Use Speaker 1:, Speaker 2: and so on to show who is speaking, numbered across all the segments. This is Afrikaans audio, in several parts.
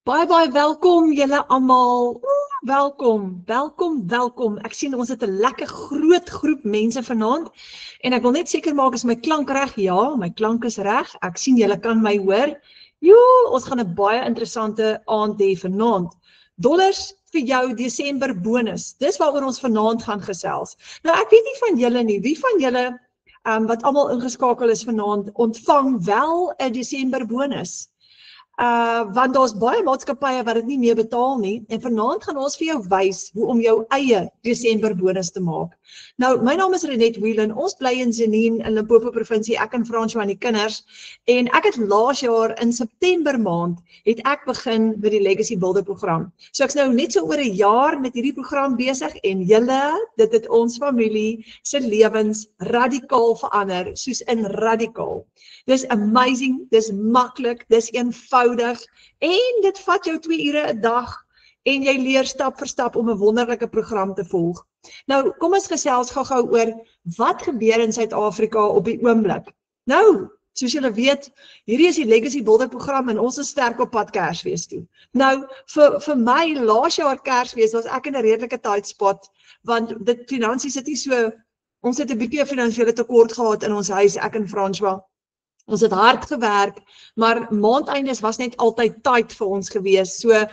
Speaker 1: Baie welkom julle almal. Welkom. Ek sien ons het 'n lekker groot groep mense vanaand en ek wil net seker maak is my klank reg? Ja, my klank is reg. Ek sien julle kan my hoor. Ons gaan 'n baie interessante aand hê vanaand. Dollars vir jou Desember bonus. Dis waaroor ons vanaand gaan gesels. Nou ek weet nie van julle nie. Wie van julle wat almal ingeskakel is vanaand ontvang wel 'n Desember bonus? Want daar's baie maatskappye wat dit nie meer betaal nie en vanaand gaan ons vir jou wys hoe om jou eie Desember bonus te maak. Nou, my naam is Renet Whelan, ons bly in Zenien in Limpopo provinsie, ek en François en die kinders en ek het laas jaar in September maand het ek begin met die Legacy Builder program. So ek's nou net so oor 'n jaar met hierdie program besig en dit het ons familie se lewens radikaal verander, soos in radikaal. Dis amazing, dis maklik, dis eenvoudig en dit vat jou 2 ure 'n dag en jy leer stap vir stap om 'n wonderlike program te volg. Nou, kom ons gesels gou-gou oor wat gebeur in Suid-Afrika op die oomblik. Nou, soos julle weet, hierdie is die Legacy Builder program en ons is sterk op pad Kersfees toe. Nou, vir my laas jaar Kersfees was ek in 'n redelike tight spot want dit finansies het nie so, ons het 'n bietjie finansiële tekort gehad in ons huis, ek en François. Ons het hard gewerk, maar maandeindes was net altyd tight vir ons gewees. So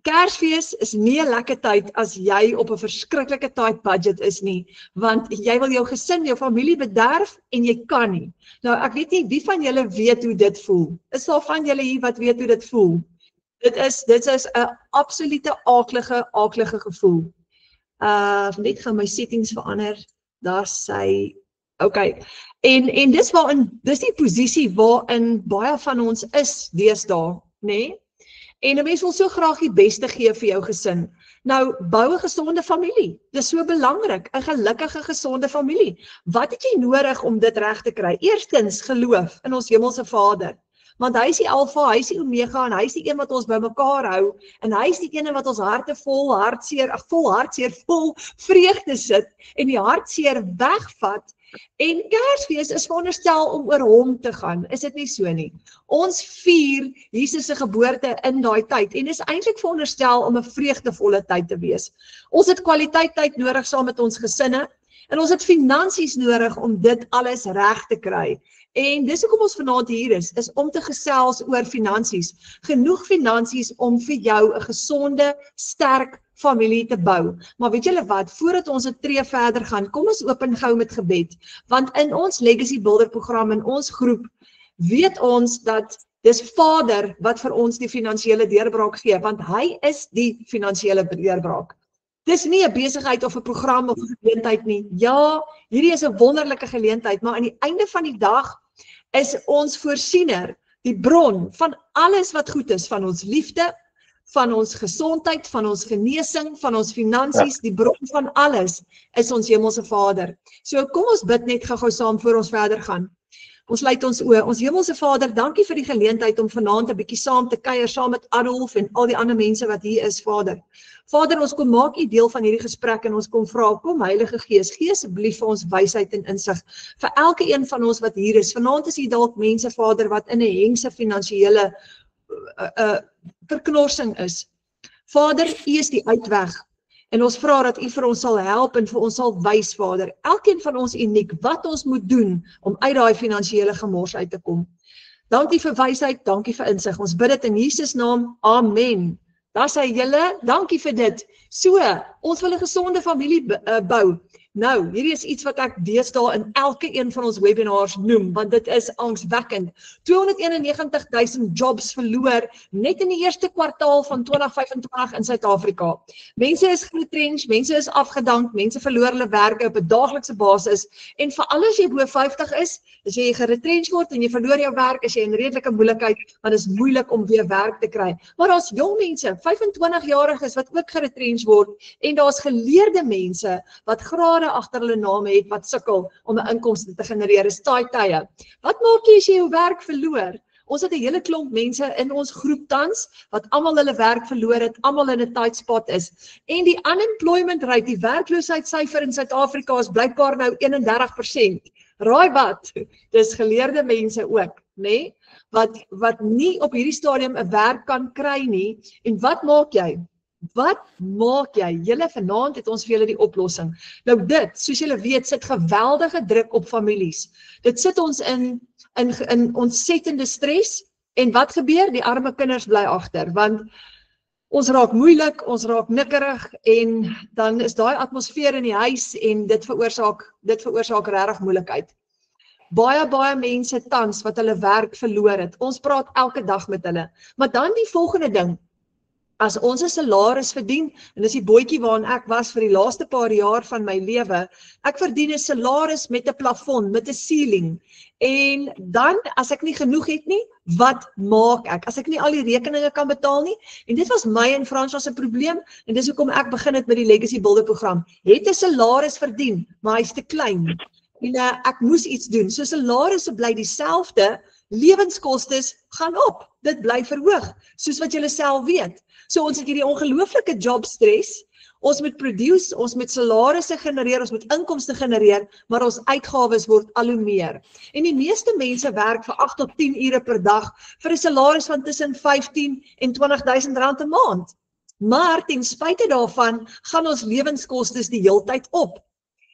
Speaker 1: Kersfees is nie 'n lekker tyd as jy op 'n verskriklike tight budget is nie, want jy wil jou gesin, jou familie bederf en jy kan nie. Nou ek weet nie wie van julle weet hoe dit voel. Is daar van julle hier wat weet hoe dit voel? Dit is 'n absolute aaklige gevoel. Net gaan my settings verander. Daar sê okay. En dis die posisie waarin baie van ons is deesdae, nê? En 'n mens wil so graag die beste gee vir jou gesin. Nou, bou 'n gesonde familie. Dis so belangrik, 'n gelukkige, gesonde familie. Wat het jy nodig om dit reg te kry? Eerstens, geloof in ons hemelse Vader. Want hy is die Alfa, hy is die Omega en hy is die een wat ons bymekaar hou en hy is die een wat ons harte vol vreugde sit en die hartseer wegvat. En Kersfees is veronderstel om oor hom te gaan, is dit nie so nie? Ons vier Jesus se geboorte in daai tyd en is eintlik veronderstel om 'n vreugdevolle tyd te wees. Ons het kwaliteit tyd nodig saam met ons gesinne en ons het finansies nodig om dit alles reg te kry. En dis hoekom ons vanaand hier is om te gesels oor finansies. Genoeg finansies om vir jou 'n gesonde, sterk familie te bou. Maar weet julle wat, voordat ons 'n tree verder gaan, kom ons open gou met gebed. Want in ons Legacy Builder program, in ons groep, weet ons dat dis Vader wat vir ons die finansiële deurbraak gee, want hy is die finansiële deurbraak. Dis nie 'n besigheid of 'n program of 'n geleentheid nie. Ja, hierdie is 'n wonderlike geleentheid, maar aan die einde van die dag is ons voorsiener, die bron van alles wat goed is, van ons liefde, van ons gesondheid, van ons genesing, van ons finansies, die bron van alles is ons hemelse Vader. So kom ons bid net gou saam voor ons verder gaan. Ons sluit ons oë. Ons hemelse Vader, dankie vir die geleentheid om vanaand 'n bietjie saam te kuier saam met Adolf en al die ander mense wat hier is, Vader. Vader, ons kom maak U deel van hierdie gesprek en ons kom vra, kom Heilige Gees, gee asseblief vir ons wysheid en insig vir elke een van ons wat hier is. Vanaand is hier dalk mense, Vader, wat in 'n hengse finansiële verknorsing is. Vader, U is die uitweg en ons vra dat U vir ons sal help en vir ons sal wys, Vader, elkeen van ons uniek wat ons moet doen om uit daai finansiële gemors uit te kom. Dankie vir wysheid, dankie vir insig. Ons bid dit in Jesus naam. Amen. Daar sê julle, dankie vir dit. So, ons wil 'n gesonde familie bou. Nou, hierdie is iets wat ek deesdae in elke een van ons webinars noem, want dit is angswekkend. 291.000 jobs verloor net in die eerste kwartaal van 2025 in Suid-Afrika. Mense is retrench, mense is afgedank, mense verloor hulle werke op 'n daaglikse basis en veral as jy bo 50 is, as jy geretrench word en jy verloor jou werk, is jy in redelike moeilikheid, want dit is moeilik om weer werk te kry. Maar daar's jong mense, 25-jariges wat ook geretrench word en daar's geleerde mense wat grade agter hulle name het wat sukkel om 'n inkomste te genereer. Is taai tye. Wat maak jy as jy jou werk verloor? Ons het 'n hele klomp mense in ons groep tans wat almal hulle werk verloor het, almal in 'n tight spot is. En die unemployment rate, die werkloosheidssyfer in Suid-Afrika is blykbaar nou 31%. Raai wat? Dis geleerde mense ook, nê? wat nie op hierdie stadium 'n werk kan kry nie. En wat maak jy? Wat maak jy? Julle vanaand het ons vir julle die oplossing. Nou dit, soos julle weet, sit geweldige druk op families. Dit sit ons in ontsettende stres. En wat gebeur? Die arme kinders bly agter, want ons raak moeilik, ons raak nikkerig en dan is daai atmosfeer in die huis en dit veroorsaak regtig moeilikheid. Baie mense tans wat hulle werk verloor het. Ons praat elke dag met hulle. Maar dan die volgende ding. As ons 'n salaris verdien, en dis die bootjie waarin ek was vir die laaste paar jaar van my lewe, ek verdien 'n salaris met 'n plafon, met 'n ceiling. En dan, as ek nie genoeg het nie, wat maak ek? As ek nie al die rekeninge kan betaal nie, en dit was my en François se probleem, en dis hoekom ek begin het met die Legacy Builder program. Het 'n salaris verdien, maar hy's te klein. En ek moes iets doen. So salarisse bly dieselfde, lewenskostes gaan op. Dit bly verhoog, soos wat julle self weet. So ons het hierdie ongelooflike jobstres. Ons moet produce, ons moet salarisse genereer, ons moet inkomste genereer, maar ons uitgawes word al hoe meer. En die meeste mense werk vir 8 tot 10 ure per dag vir 'n salaris van tussen 15 en 20.000 rand 'n maand. Maar ten spyte daarvan gaan ons lewenskostes die heeltyd op.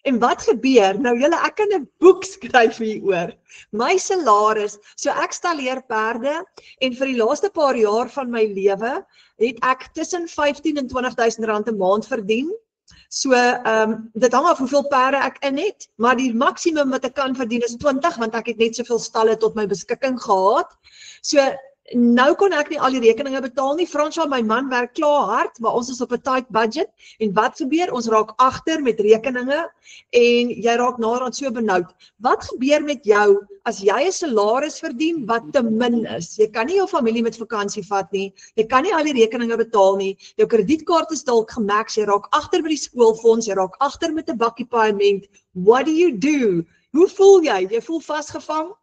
Speaker 1: En wat gebeur? Nou julle, ek kan 'n boek skryf hieroor. My salaris, so ek stalleer perde en vir die laaste paar jaar van my lewe het ek tussen 15 en 20.000 rand 'n maand verdien. So dit hang af hoeveel perde ek in het, maar die maksimum wat ek kan verdien is 20, want ek het net soveel stalle tot my beskikking gehad. So nou kon ek nie al die rekeninge betaal nie. François, my man, werk klaar hard, maar ons is op 'n tight budget. En wat gebeur? Ons raak agter met rekeninge en jy raak naderhand so benoud. Wat gebeur met jou as jy 'n salaris verdien wat te min is? Jy kan nie jou familie met vakansie vat nie. Jy kan nie al die rekeninge betaal nie. Jou kredietkaart is dalk gemax. Jy raak agter by die skoolfonds. Jy raak agter met 'n bakkie paaiement. What do you do? Hoe voel jy? Jy voel vasgevang?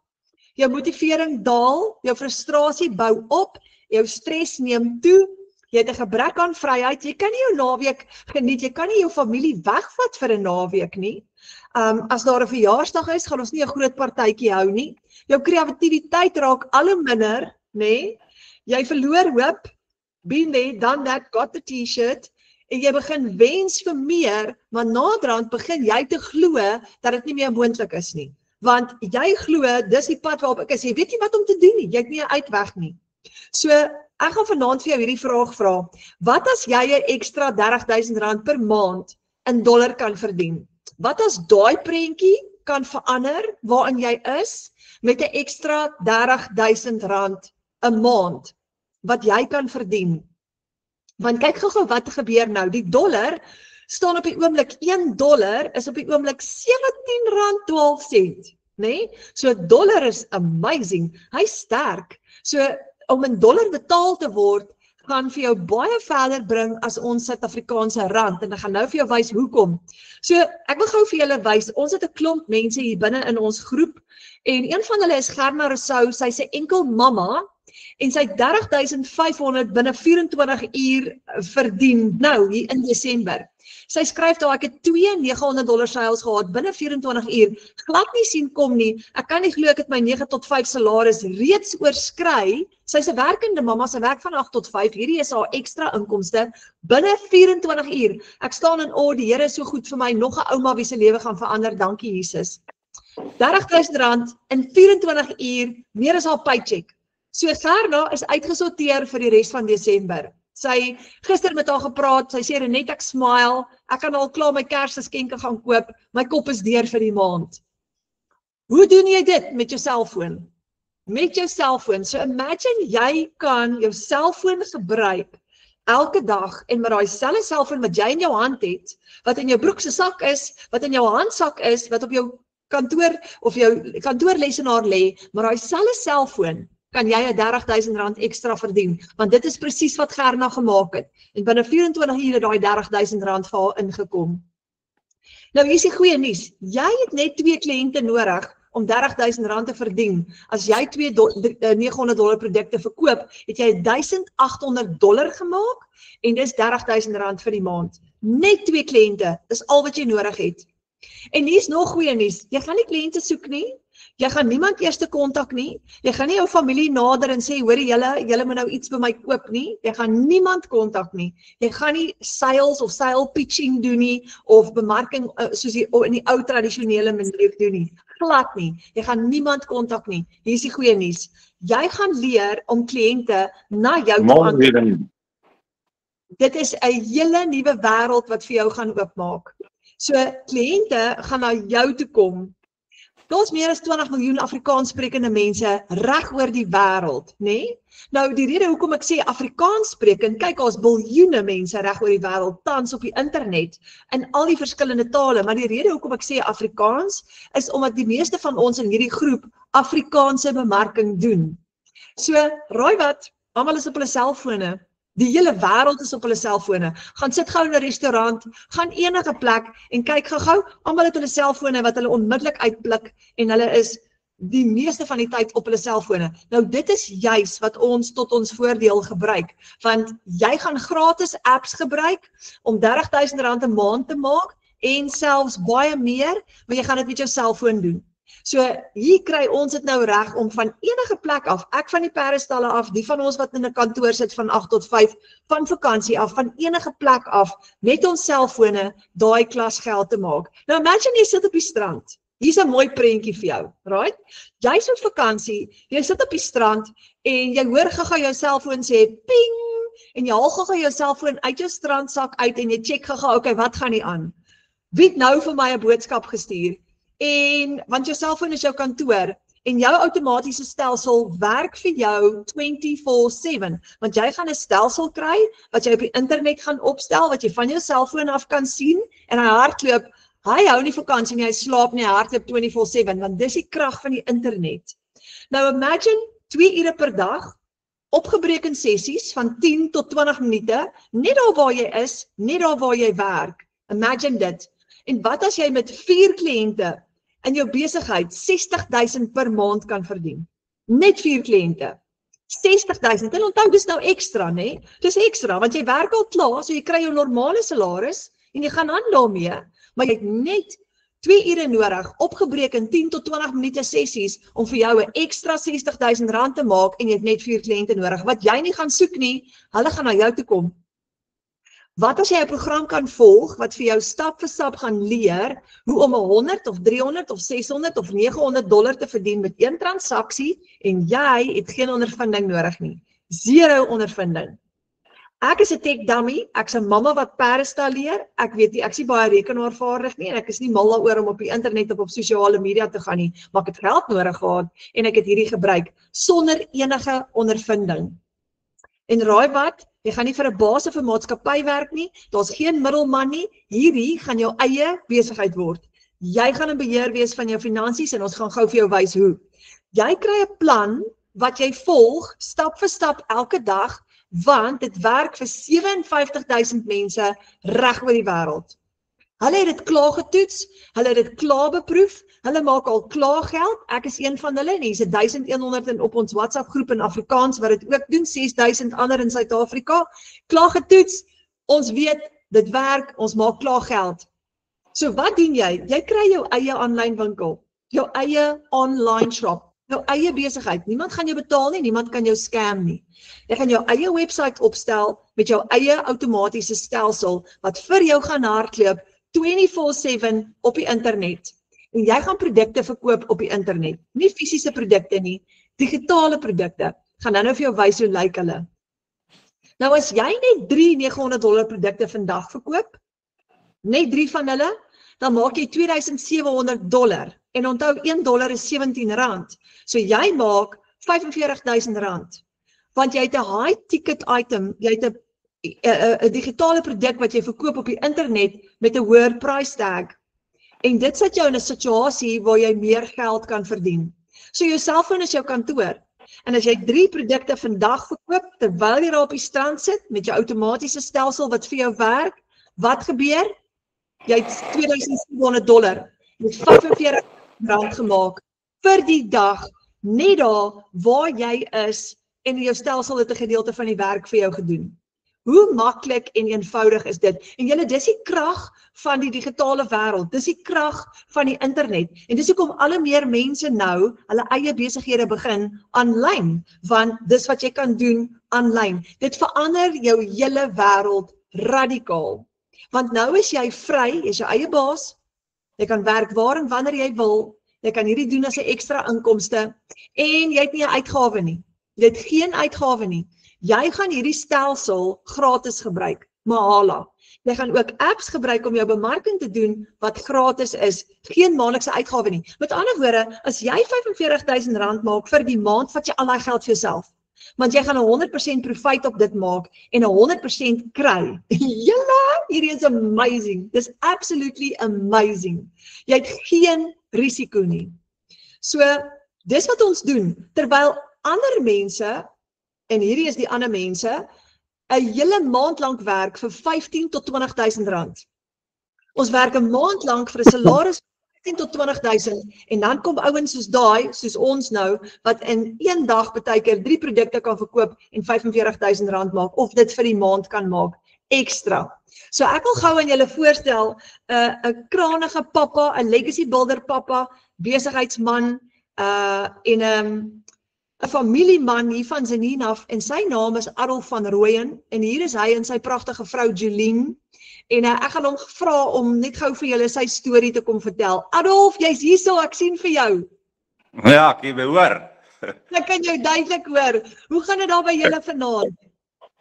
Speaker 1: Jou motivering daal, jou frustrasie bou op, jou stres neem toe, jy het 'n gebrek aan vryheid, jy kan nie jou naweek geniet, jy kan nie jou familie wegvat vir 'n naweek nie. As daar 'n verjaarsdag is, gaan ons nie 'n groot partytjie hou nie. Jou kreatiwiteit raak al hoe minder, nê? Jy verloor hoop, been there, done that, got the t-shirt, en jy begin wens vir meer, maar naderhand begin jy te glo dat dit nie meer moontlik is nie. Want jy glo, dis die pad waarop ek is, jy weet nie wat om te doen nie, jy het nie 'n uitweg nie. So, ek gaan vanaand vir jou hierdie vraag vra, wat as jy 'n ekstra 30.000 rand per maand in dollar kan verdien? Wat as daai prentjie kan verander waarin jy is, met 'n ekstra 30.000 rand 'n maand, wat jy kan verdien? Want kyk gou wat gebeur nou, die dollar staan op die oomblik, $1 is op die oomblik R17.12, né? So dollar is amazing, hy's sterk. So om in dollar betaal te word, gaan vir jou baie verder bring as ons Suid-Afrikaanse rand, en ek gaan nou vir jou wys hoekom. So ek wil gou vir julle wys, ons het 'n klomp mense hier binne in ons groep, en een van hulle is Gerna Rousseau, sy's 'n enkel mamma, en sy het 30.500 binne 24 uur verdien, nou hier in Desember. Sy skryf daar, ek het 2 $900 sales gehad binne 24 uur, glad nie sien kom nie, ek kan nie glo ek het my 9 tot 5 salaris reeds oorskry. Sy's 'n werkende mamma, sy werk van 8 tot 5, hierdie is haar ekstra inkomste, binne 24 uur, ek staan in awe, die Here is so goed vir my, nog 'n ouma wie se lewe gaan verander, dankie Jesus. 30.000 rand in 24 uur, meer as haar paycheck. So Gerna is uitgesorteer vir die res van Desember. Sy gister met haar gepraat, sy sê net ek smile, ek kan al klaar my Kersgeskenke gaan koop, my kop is deur vir die maand. Hoe doen jy dit met jou selfoon? Met jou selfoon, so imagine jy kan jou selfoon gebruik elke dag en met daai selfe selfoon wat jy in jou hand het, wat in jou broekse sak is, wat in jou handsak is, wat op jou kantoor of jou kantoorlesenaar lê, maar daai selfe selfoon kan jy 'n 30.000 rand ekstra verdien, want dit is presies wat Gerna gemaak het, en binne 24 ure daai 30.000 rand vir haar ingekom. Nou hier is die goeie nuus, jy het net 2 kliënte nodig om 30.000 rand te verdien. As jy 2 $900 produkte verkoop, het jy $1,800 gemaak, en dis 30.000 rand vir die maand. Net 2 kliënte, is al wat jy nodig het. En hier is nog goeie nuus, jy gaan nie kliënte soek nie, Jy gaan niemand eers te kontak nie. Jy gaan nie jou familie nader en sê, hoor julle moet nou iets by my koop nie. Jy gaan niemand kontak nie. Jy gaan nie sales of sale pitching doen nie, of bemarking soos in die ou tradisionele manier doen nie. Glad nie. Jy gaan niemand kontak nie. Hier is die goeie nuus. Jy gaan leer om kliënte na jou te aantrek. Dit is 'n hele nuwe wêreld wat vir jou gaan oopmaak. So kliënte gaan na jou toe kom. Daar's meer as 20 miljoen Afrikaans sprekende mense reg oor die wêreld, nê? Nou die rede hoekom ek sê Afrikaans sprekend, kyk ons biljoene mense reg oor die wêreld tans op die internet in al die verskillende tale, maar die rede hoekom ek sê Afrikaans is omdat die meeste van ons in hierdie groep Afrikaanse bemarking doen. So, raai wat, almal is op hulle selfone. Die hele wêreld is op hulle selfone. Gaan sit gou in 'n restaurant, gaan enige plek en kyk gou-gou, almal het hulle selfone wat hulle onmiddellik uitblik en hulle is die meeste van die tyd op hulle selfone. Nou dit is juis wat ons tot ons voordeel gebruik, want jy gaan gratis apps gebruik om R30.000 'n maand te maak en selfs baie meer, maar jy gaan dit met jou selfoon doen. So hier kry ons dit nou reg om van enige plek af, ek van die perestalle af, die van ons wat in 'n kantoor sit van 8 tot 5, van vakansie af, van enige plek af, met ons selfone daai klas geld te maak. Nou imagine jy sit op die strand. Hier's 'n mooi prentjie vir jou, right? Jy's op vakansie, jy sit op die strand en jy hoor gou-gou jou selfoon sê ping en jy haal gou-gou jou selfoon uit jou strandsak uit en jy check gou-gou, okay, wat gaan nie aan? Wie het nou vir my 'n boodskap gestuur? En want jou selfoon is jou kantoor en jou outomatiese stelsel werk vir jou 24/7, want jy gaan 'n stelsel kry wat jy op die internet gaan opstel, wat jy van jou selfoon af kan sien en hy hardloop. Hy hou nie vakansie nie, hy slaap nie, hy hardloop 24/7, want dis die krag van die internet. Nou imagine 2 ure per dag, opgebreken sessies van 10 tot 20 minute, net daar waar jy is, net daar waar jy werk. Imagine dit. En wat as jy met 4 kliënte in jou besigheid 60.000 per maand kan verdien? Net 4 kliënte. 60.000. En onthou, dis nou ekstra, né? Dis ekstra, want jy werk al klaar, so jy kry jou normale salaris en jy gaan aan daarmee, maar jy het net 2 ure nodig, opgebreken 10 tot 20 minute sessies om vir jou 'n ekstra R60.000 te maak en jy het net 4 kliënte nodig. Wat jy nie gaan soek nie, hulle gaan na jou toe kom. Wat as jy 'n program kan volg wat vir jou stap vir stap gaan leer hoe om 100 of 300 of 600 of $900 te verdien met 1 transaksie en jy het geen ondervinding nodig nie. 0 ondervinding. Ek is 'n tech dummy, ek's 'n mamma wat Peresta leer, ek weet nie, ek is nie baie rekenaarvaardig nie en ek is nie mal daaroor om op die internet of op sosiale media te gaan nie, maar ek het geld nodig gehad en ek het hierdie gebruik sonder enige ondervinding. En raai wat? Jy gaan nie vir 'n baas of 'n maatskappy werk nie, daar's geen middelman nie, hierdie gaan jou eie besigheid word. Jy gaan in beheer wees van jou finansies en ons gaan gou vir jou wys hoe. Jy kry 'n plan wat jy volg, stap vir stap elke dag, want dit werk vir 57.000 mense reg oor die wêreld. Hulle het dit klaar getoets, hulle het dit klaar beproef, hulle maak al klaar geld, ek is een van hulle en hier's 1100 op ons WhatsApp groep in Afrikaans wat dit ook doen, 6000 ander in Suid-Afrika, klaar getoets, ons weet, dit werk, ons maak klaar geld. So wat doen jy? Jy kry jou eie aanlyn winkel, jou eie online shop, jou eie besigheid, niemand gaan jou betaal nie, niemand kan jou scam nie. Jy gaan jou eie website opstel met jou eie outomatiese stelsel wat vir jou gaan hardloop 24/7 op die internet. En jy gaan produkte verkoop op die internet. Nie fisiese produkte nie, digitale produkte. Gaan nou vir jou wys hoe lyk hulle. Nou as jy net 3 $900 produkte vandag verkoop, net 3 van hulle, dan maak jy $2,700. En onthou $1 is R17. So jy maak R45.000. Want jy het 'n high ticket item, jy het 'n digitale produk wat jy verkoop op die internet met 'n hoër price tag. En dit sit jou in 'n situasie waar jy meer geld kan verdien. So jou selfoon is jou kantoor. En as jy 3 produkte vandag verkoop, terwyl jy daar op die strand sit, met jou outomatiese stelsel wat vir jou werk, wat gebeur? Jy het $2,700, met R45 gemaak, vir die dag, net daar waar jy is, en jou stelsel het 'n gedeelte van die werk vir jou gedoen. Hoe maklik en eenvoudig is dit? En julle, dis die krag van die digitale wêreld, dis die krag van die internet. En dis hoekom al meer mense nou hulle eie besighede begin aanlyn, want dis wat jy kan doen aanlyn. Dit verander jou hele wêreld radikaal. Want nou is jy vry, jy is jou eie baas, jy kan werk waar en wanneer jy wil, jy kan hierdie doen as 'n ekstra inkomste en jy het nie 'n uitgawe nie. Jy het geen uitgawe nie. Jy gaan hierdie stelsel gratis gebruik, mahala. Jy gaan ook apps gebruik om jou bemarking te doen wat gratis is, geen maandelikse uitgawe nie. Met ander woorde, as jy R45.000 maak vir die maand, vat jy al daai geld vir jouself. Want jy gaan 100% profijt op dit maak en 100% kry. Julle, hierdie is amazing. Dis absolutely amazing. Jy het geen risiko nie. So, dis wat ons doen, terwyl ander mense, en hierdie is die ander mense, 'n hele maand lank werk vir 15 tot 20.000 rand. Ons werk 'n maand lank vir 'n salaris 15 tot 20.000 en dan kom ouens soos daai, soos ons nou, wat in een dag baie keer 3 produkte kan verkoop en R45.000 maak, of dit vir die maand kan maak, ekstra. So ek wil gou aan julle voorstel, 'n kranige pappa, 'n legacy builder pappa, besigheidsman, en 'n familieman hier van Zenien af, en sy naam is Adolf van Rooyen, en hier is hy en sy pragtige vrou Jolien, en ek gaan hom vra om net gou vir julle sy storie te kom vertel. Adolf, jy's hierso, ek sien vir jou.
Speaker 2: Ja, ek het hoor.
Speaker 1: Ek kan jou duidelik hoor. Hoe gaan dit daar by julle vanaand?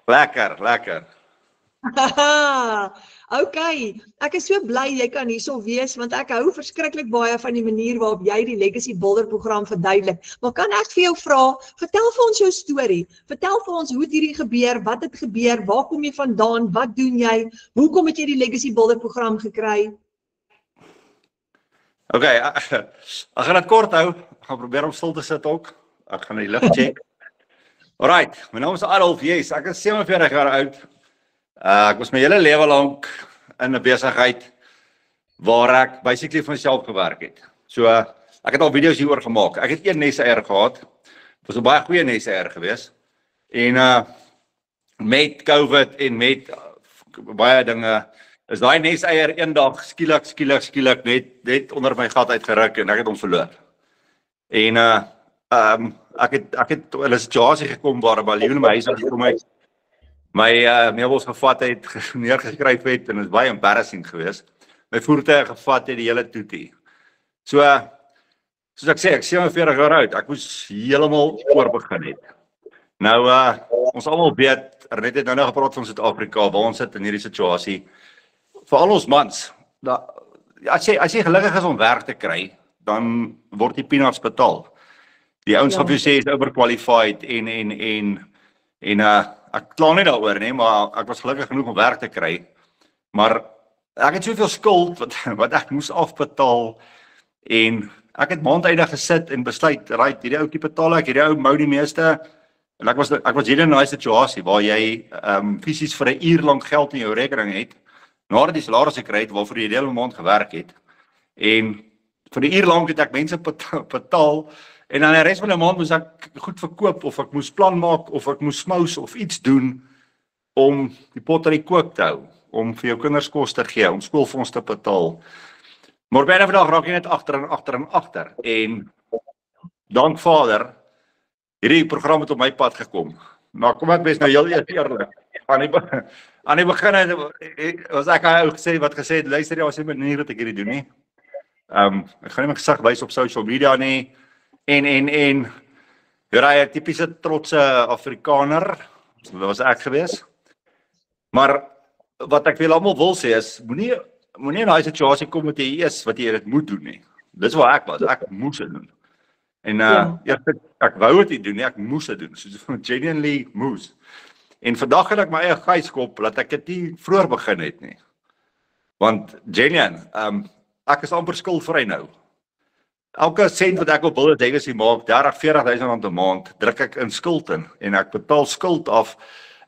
Speaker 2: Lekker, lekker.
Speaker 1: Okay, ek is so bly jy kan hierso wees, want ek hou verskriklik baie van die manier waarop jy die Legacy Builder program verduidelik. Maar kan ek vir jou vra, vertel vir ons jou storie. Vertel vir ons hoe het hierdie gebeur, wat het gebeur, waar kom jy vandaan, wat doen jy, hoekom het jy die Legacy Builder program gekry?
Speaker 2: Okay, ek gaan dit kort hou. Ek gaan probeer om stil te sit ook. Ek gaan die lig check. Alright, my naam is Adolf, yes, ek is 47 jaar oud. Ek was my hele lewe lank in 'n besigheid waar ek basically vir myself gewerk het. So, ek het al video's hieroor gemaak. Ek het een neseier gehad. Dit was 'n baie goeie neseier gewees. En met COVID en met baie dinge is daai neseier eendag skielik net onder my gat uitgeruk en ek het hom verloor. En ek het in 'n situasie gekom waar 'n baljoen my huis gekom het. My meubels gevat het, neergeskryf het en dit is baie embarrassing geweest. My voertuig gevat het die hele toetie. So, soos ek sê, ek is 47 jaar oud, ek moes heeltemal oorbegin het. Nou, ons almal weet, net het nou gepraat van Suid-Afrika, waar ons sit in hierdie situasie. Veral ons mans, as jy gelukkig is om werk te kry, dan word die peanuts betaal. Die ouens gaan vir jou sê is overqualified en ek kla nie daaroor nie, maar ek was gelukkig genoeg om werk te kry. Maar ek het soveel skuld wat ek moes afbetaal en ek het maandeinde gesit en besluit, right, hierdie ouetjie betaal ek, hierdie ou mou die meeste. En ek was hier in 'n situasie waar jy fisies vir 'n uur lank geld in jou rekening het, nadat die salaris gekry het waarvoor jy die hele maand gewerk het. En vir 'n uur lank het ek mense betaal. En dan die res van die maand moes ek goed verkoop, of ek moes plan maak, of ek moes smous, of iets doen, om die pot aan die kook te hou, om vir jou kinders kos te gee, om skoolfonds te betaal. Maar op 'n vandag raak jy net agter. En dank Vader, hierdie program het op my pad gekom. Maar kom ek wees nou heel eerlik. Aan die begin was ek ou wat gesê het, luister jy, was nie manier dat ek hierdie doen nie. Ek gaan nie my gesig wys op social media nie. En hy tipiese trotse Afrikaner, dat was ek gewees. Maar wat ek almal wil sê is, moenie in daai situasie kom met jy is wat jy dit moet doen nie. Dis waar ek was, ek moes dit doen. En ek wou dit nie doen nie, ek moes dit doen. So genuinely moes. En vandag het ek my eie geyskop dat ek dit nie vroeër begin het nie. Want genuine, ek is amper skuldvry nou. Elke sent wat ek op Builder Legacy maak, 30-40.000 rand 'n maand, druk ek in skuld in en ek betaal skuld af.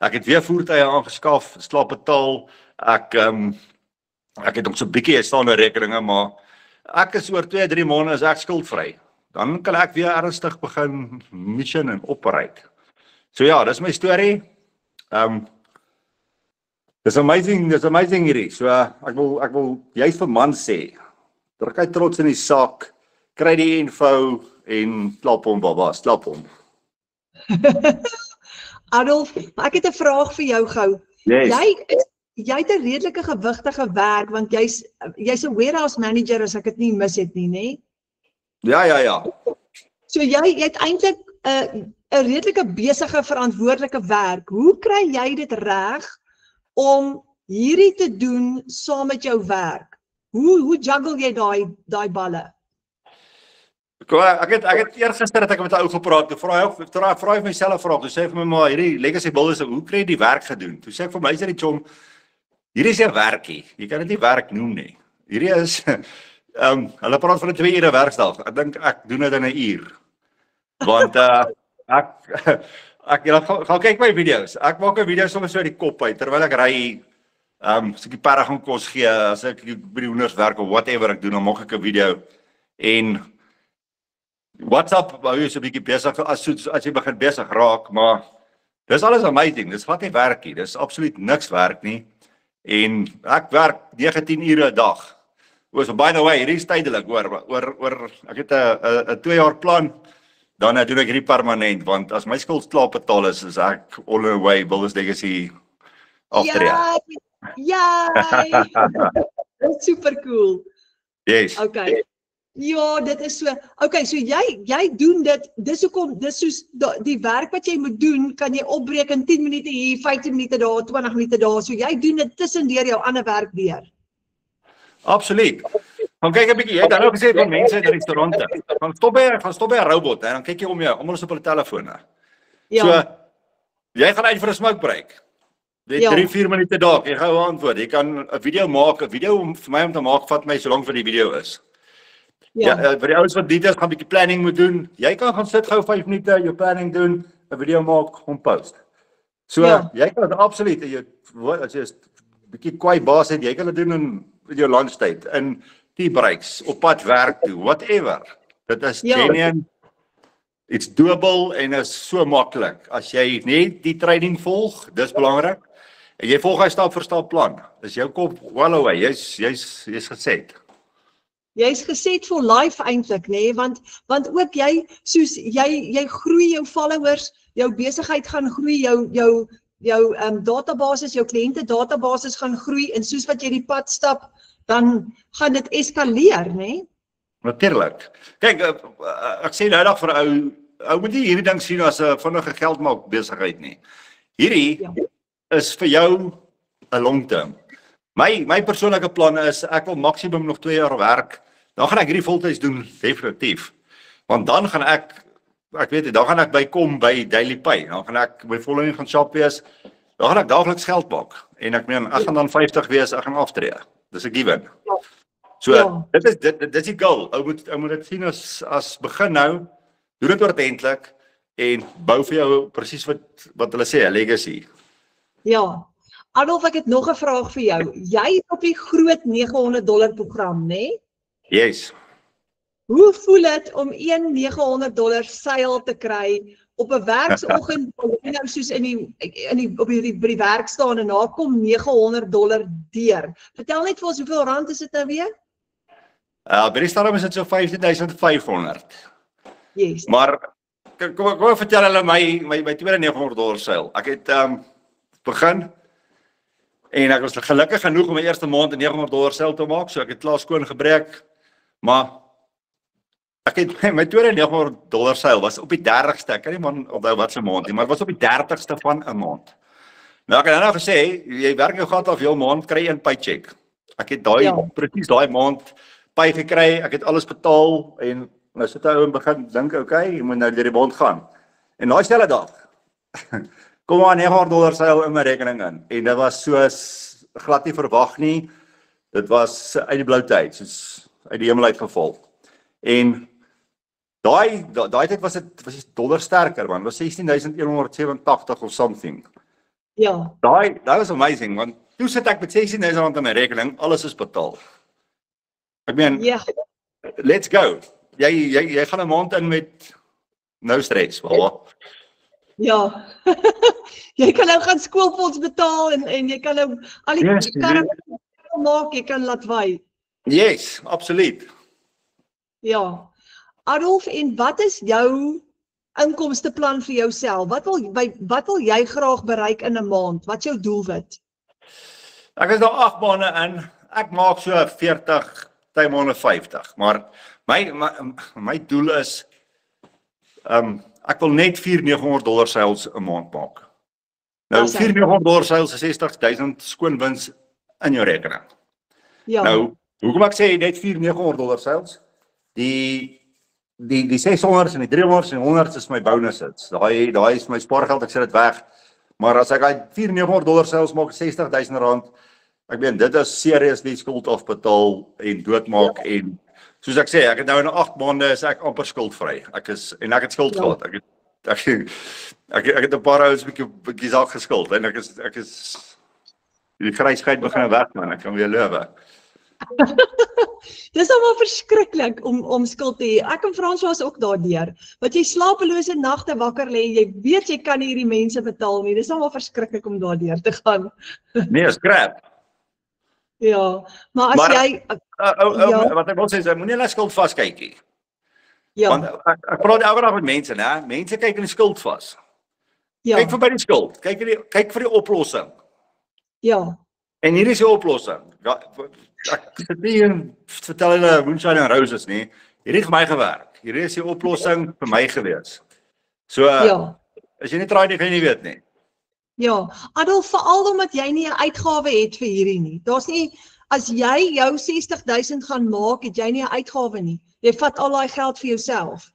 Speaker 2: Ek het weer voertuie aangeskaf, slaap betaal. Ek het nog so 'n bietjie uitstaande rekeninge, maar ek is oor 2-3 maande is ek skuldvry. Dan kan ek weer ernstig begin mission en operate. So ja, dis my storie. Dis amazing hierdie. So ek wil juist vir man sê, druk hy trots in die sak, kry die info en klap hom baba, slap hom.
Speaker 1: Adolf, ek het 'n vraag vir jou gou.
Speaker 2: Yes.
Speaker 1: Jy het 'n redelike gewigtige werk want jy's 'n warehouse manager as ek dit nie mis het nie, nê?
Speaker 2: Ja.
Speaker 1: So jy het eintlik 'n redelike besige verantwoordelike werk. Hoe kry jy dit reg om hierdie te doen saam met jou werk? Hoe juggle jy daai balle?
Speaker 2: Ek het eergister het ek met 'n ou gepraat. Ek vra hy myself vraag. Toe sê hy vir my maar hierdie legacy builders, hoe kry jy die werk gedoen? Toe sê ek vir my, is dit chom, hierdie is 'n werkie. Jy kan dit nie werk noem nie. Hierdie is hulle praat van 'n 2 ure werkdag. Ek dink ek doen dit in 'n uur. Want ek gaan kyk my video's. Ek maak 'n video soms so uit die kop uit terwyl ek ry. As ek die perde gaan kos gee, as ek by die hoenders werk of whatever ek doen, dan maak ek 'n video. En WhatsApp, hou jy so 'n bietjie besig as jy begin besig raak, maar dis alles amazing. Dis glad nie werk nie. Dis absoluut niks werk nie. En ek werk 9-10 ure 'n dag. So by the way, hierdie is tydelik oor ek het 'n 2 jaar plan. Dan doen ek hierdie permanent, want as my skuld klaar betaal is ek all the way Builders Legacy aftree.
Speaker 1: Ja. Dis super cool.
Speaker 2: Yes.
Speaker 1: Okay. Ja, dit is so. Okay, so jy doen dit. Dis hoekom dis soos die werk wat jy moet doen, kan jy opbreek in 10 minute hier, 15 minute daar, 20 minute daar. So jy doen dit tussendeur jou ander werk deur.
Speaker 2: Absoluut. Gaan kyk 'n bietjie. Jy het nou gesê van mense in restaurante. Gaan stop by 'n robot en dan kyk jy om jou, almal is op hulle telefone.
Speaker 1: Ja.
Speaker 2: So jy gaan uit vir 'n smoke break. Jy het 3-4 minute daar, jy gaan antwoord. Jy kan 'n video maak. 'n Video vir my om te maak vat my so lank vir die video is. Ja, vir die ouens wat details gaan 'n bietjie planning moet doen. Jy kan gaan sit gou 5 minute, jou planning doen, 'n video maak, hom post. So jy kan dit absoluut as jy 'n bietjie kwai baas het, jy kan dit doen in jou lunchtyd, in tea breaks, op pad werk toe, whatever. Dit is genuine. It's doable en is so maklik. As jy net die training volg, dis belangrik. En jy volg hy stap vir stap plan. Dis jou kop well away. Jy's geset.
Speaker 1: Jy's geset vir life eintlik, nê, want ook jy soos jy groei jou followers, jou besigheid gaan groei, jou databasis, jou kliënte databasis gaan groei en soos wat jy die pad stap, dan gaan dit eskaleer, nê?
Speaker 2: Natuurlik. Kyk, ek sê nou dag vir ou moet nie hierdie ding sien as 'n vinnige geld maak besigheid nie. Hierdie is vir jou 'n long term. My persoonlike plan is ek wil maksimum nog 2 jaar werk. Dan gaan ek hierdie voltyds doen definitief. Want dan gaan ek weet nie, dan gaan ek bykom by Daily Pay. Dan gaan ek by following gaan shop wees. Dan gaan ek daagliks geld maak. En ek meen ek gaan dan 50 wees, ek gaan aftree. Dis 'n given. So dit is die goal. Ou moet dit sien as begin nou, doen dit ordentlik en bou vir jou presies wat hulle sê, 'n legacy.
Speaker 1: Ja. Adolf, ek het nog 'n vraag vir jou. Jy is op die groot $900 program, nê?
Speaker 2: Yes.
Speaker 1: Hoe voel dit om een $900 seil te kry op 'n werksoggend nou soos op die werk staan en daar kom $900 deur? Vertel net vir ons hoeveel rand is dit nou weer?
Speaker 2: By die stadium is dit so 15,500.
Speaker 1: Yes.
Speaker 2: Maar kom ek vertel hulle my tweede $900 seil. Ek het begin en ek was gelukkig genoeg om my eerste maand 'n $900 seil te maak, so ek het klaar skoon gebreek. Maar ek het my tweede $900 seil was op die 30ste. Ek kan nie man onthou wat se maand nie, maar dit was op die 30ste van 'n maand. Nou ek het nou gesê, jy werk jou gat af heel maand, kry jy 'n paycheck. Ek het presies daai maand pay gekry, ek het alles betaal en nou sit hy ou en begin dink, okay, jy moet nou deur die maand gaan. En daai selfde dag kom maar $900 seil in my rekening in. En dit was soos glad nie verwag nie. Dit was uit die blou tyd, soos uit die hemel uitgeval. En daai tyd was die dollar sterker man, was 16,187 of something.
Speaker 1: Ja.
Speaker 2: Daai was amazing want toe sit ek met R16,000 in my rekening, alles is betaal. Ek meen, let's go. Jy gaan 'n maand in met no stress, baba.
Speaker 1: Ja. Jy kan nou gaan skoolfonds betaal en jy kan nou al die
Speaker 2: Yes,
Speaker 1: karre maak, jy kan laat wy.
Speaker 2: Yes, absoluut.
Speaker 1: Ja. Adolf, en wat is jou inkomsteplan vir jouself? Wat wil jy graag bereik in 'n maand? Wat is jou doelwit?
Speaker 2: Ek is nou 8 maande in. Ek maak so 40, maande 50, maar my doel is ek wil net $4,900 sales 'n maand maak. Nou $4,900 sales is 60,000 skoon wins in jou rekening.
Speaker 1: Ja.
Speaker 2: Nou, hoekom ek sê net $4,900 sales? Die 600 en die 300 en 100 is my bonuses. Daai is my spaargeld, ek sit dit weg. Maar as ek daai $4,900 sales maak, R60,000, ek meen dit is seriously skuld afbetaal en doodmaak en soos ek sê, ek het nou in 8 maande is ek amper skuldvry. Ek het skuld gehad. Ek het 'n paar ouens bietjie saak geskuld en ek is die grysigheid begin weg man, ek kan weer lewe.
Speaker 1: Dis almal verskriklik om skuld te hê. Ek en Frans was ook daardeur. Wat jy slapelose nagte wakker lê, jy weet jy kan hierdie mense betaal nie. Dis almal verskriklik om daardeur te gaan.
Speaker 2: Nee, is crap.
Speaker 1: Ja, maar as jy
Speaker 2: wat ek wil sê is moenie net skuld vaskyk nie.
Speaker 1: ja,
Speaker 2: Want ek praat elke dag met mense, né? Mense kyk in die skuld vas.
Speaker 1: ja,
Speaker 2: Kyk verby die skuld. Kyk vir die oplossing.
Speaker 1: ja,
Speaker 2: En hier is die oplossing. Ek sit nie en vertel hulle moonshine and roses nie. Hierdie het vir my gewerk. Hierdie is die oplossing vir my gewees. So
Speaker 1: ja.
Speaker 2: as jy nie try nie, gaan jy nie weet nie.
Speaker 1: Ja, Adolf, veral omdat jy nie 'n uitgawe het vir hierdie nie. Daar's nie, as jy jou 60,000 gaan maak, het jy nie 'n uitgawe nie. Jy vat al daai geld vir jouself.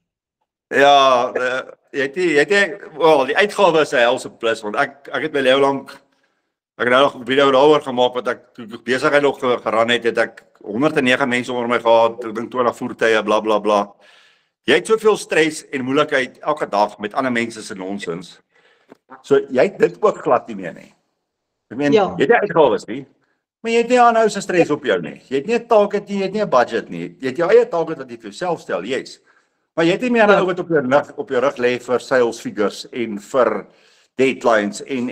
Speaker 2: Ja, jy het die uitgawe is 'n helse plus, want ek het my lewe lank, ek het nou nog 'n video daaroor gemaak, wat toe ek besigheid nog geran het ek 109 mense onder my gehad, ek dink 20 voertuie, bla bla bla. Jy het soveel stres en moeilikheid elke dag met ander mense se nonsens. So jy het dit ook glad nie meer nie. Ek meen,
Speaker 1: Ja.
Speaker 2: jy het nie uitgawes nie, maar jy het nie aanhou se stres op jou nie. Jy het nie 'n target nie, jy het nie 'n budget nie. Jy het jou eie target wat jy vir jouself stel, yes. Maar jy het nie meer 'n ou wat op jou rug lê vir sales figures en vir deadlines en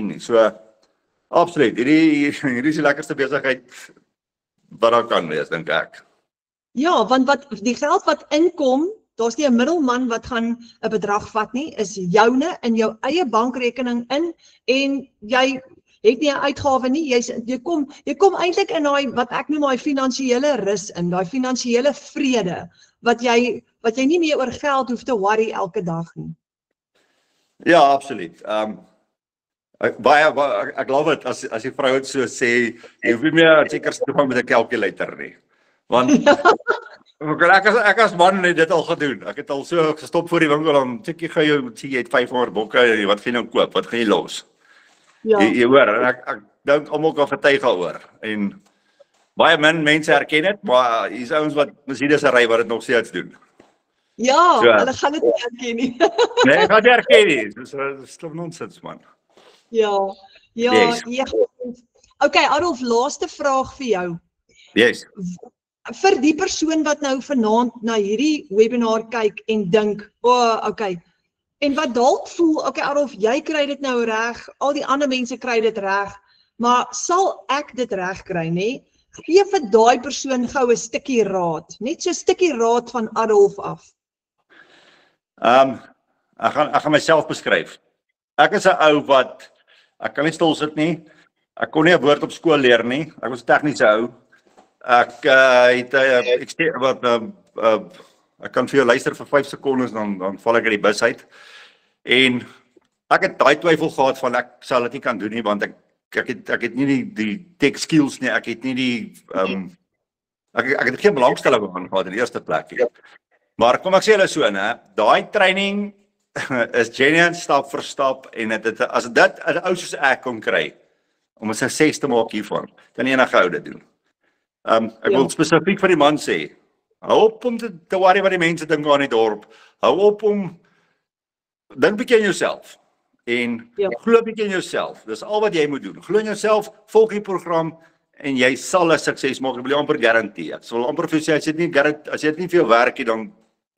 Speaker 2: nie. So absoluut, hierdie is die lekkerste besigheid wat daar kan wees, dink ek.
Speaker 1: Ja, want die geld wat inkom, daar's nie 'n middelman wat gaan 'n bedrag vat nie, is joune in jou eie bankrekening in en jy het nie 'n uitgawe nie. Jy kom eintlik in daai wat ek noem daai finansiële rus in, daai finansiële vrede wat jy nie meer oor geld hoef te worry elke dag nie.
Speaker 2: Ja, absoluut. Ek glo dit as die vrou het so sê, jy hoef nie meer seker te gaan met 'n calculator nie. Want ek as man het dit al gedoen. Ek het al so gestop voor die winkel en check jy het 500 bokke, wat gaan jy nou koop? Wat gaan jy los?
Speaker 1: Ja.
Speaker 2: Jy hoor, en ek dink almal kan getuig daaroor. En baie min mense herken dit, maar hier's ouens wat Mercedes ry wat dit nog steeds doen.
Speaker 1: Ja,
Speaker 2: So.
Speaker 1: hulle gaan dit nie herken nie.
Speaker 2: Nee, ek gaan nie herken nie. Dis stom nonsens man.
Speaker 1: Ja.
Speaker 2: Yes.
Speaker 1: Ja. Okay, Adolf, laaste vraag vir jou.
Speaker 2: Yes.
Speaker 1: Vir die persoon wat nou vanaand na hierdie webinar kyk en dink, okay. En wat dalk voel, okay Adolf, jy kry dit nou reg, al die ander mense kry dit reg, maar sal ek dit reg kry, nê? Gee vir daai persoon gou 'n stukkie raad, net so 'n stukkie raad van Adolf af.
Speaker 2: Ek gaan myself beskryf. Ek is 'n ou wat ek kan nie stil sit nie. Ek kon nie 'n woord op skool leer nie. Ek was 'n tegniese ou. Ek kan vir jou luister vir 5 sekondes dan val ek uit die bus uit. En ek het daai twyfel gehad van ek sal dit nie kan doen nie want ek het nie die tech skills nie. Ek het nie die ek het geen belangstelling aan gehad in die eerste plek nie. Maar kom ek sê julle so, né? Daai training is genuine stap vir stap en as dit 'n ou soos ek kon kry om 'n sukses te maak hiervan, kan enige ou dit doen. Ek wil spesifiek vir die man sê, hou op om te worry wat die mense dink aan die dorp. Hou op om dink bietjie aan jouself en glo bietjie in jouself. Dis al wat jy moet doen. Glo in jouself, volg die program en jy sal 'n sukses maak. Ek wil amper garandeer. Ek sal amper vir jou sê as jy dit nie vir jou werk nie, dan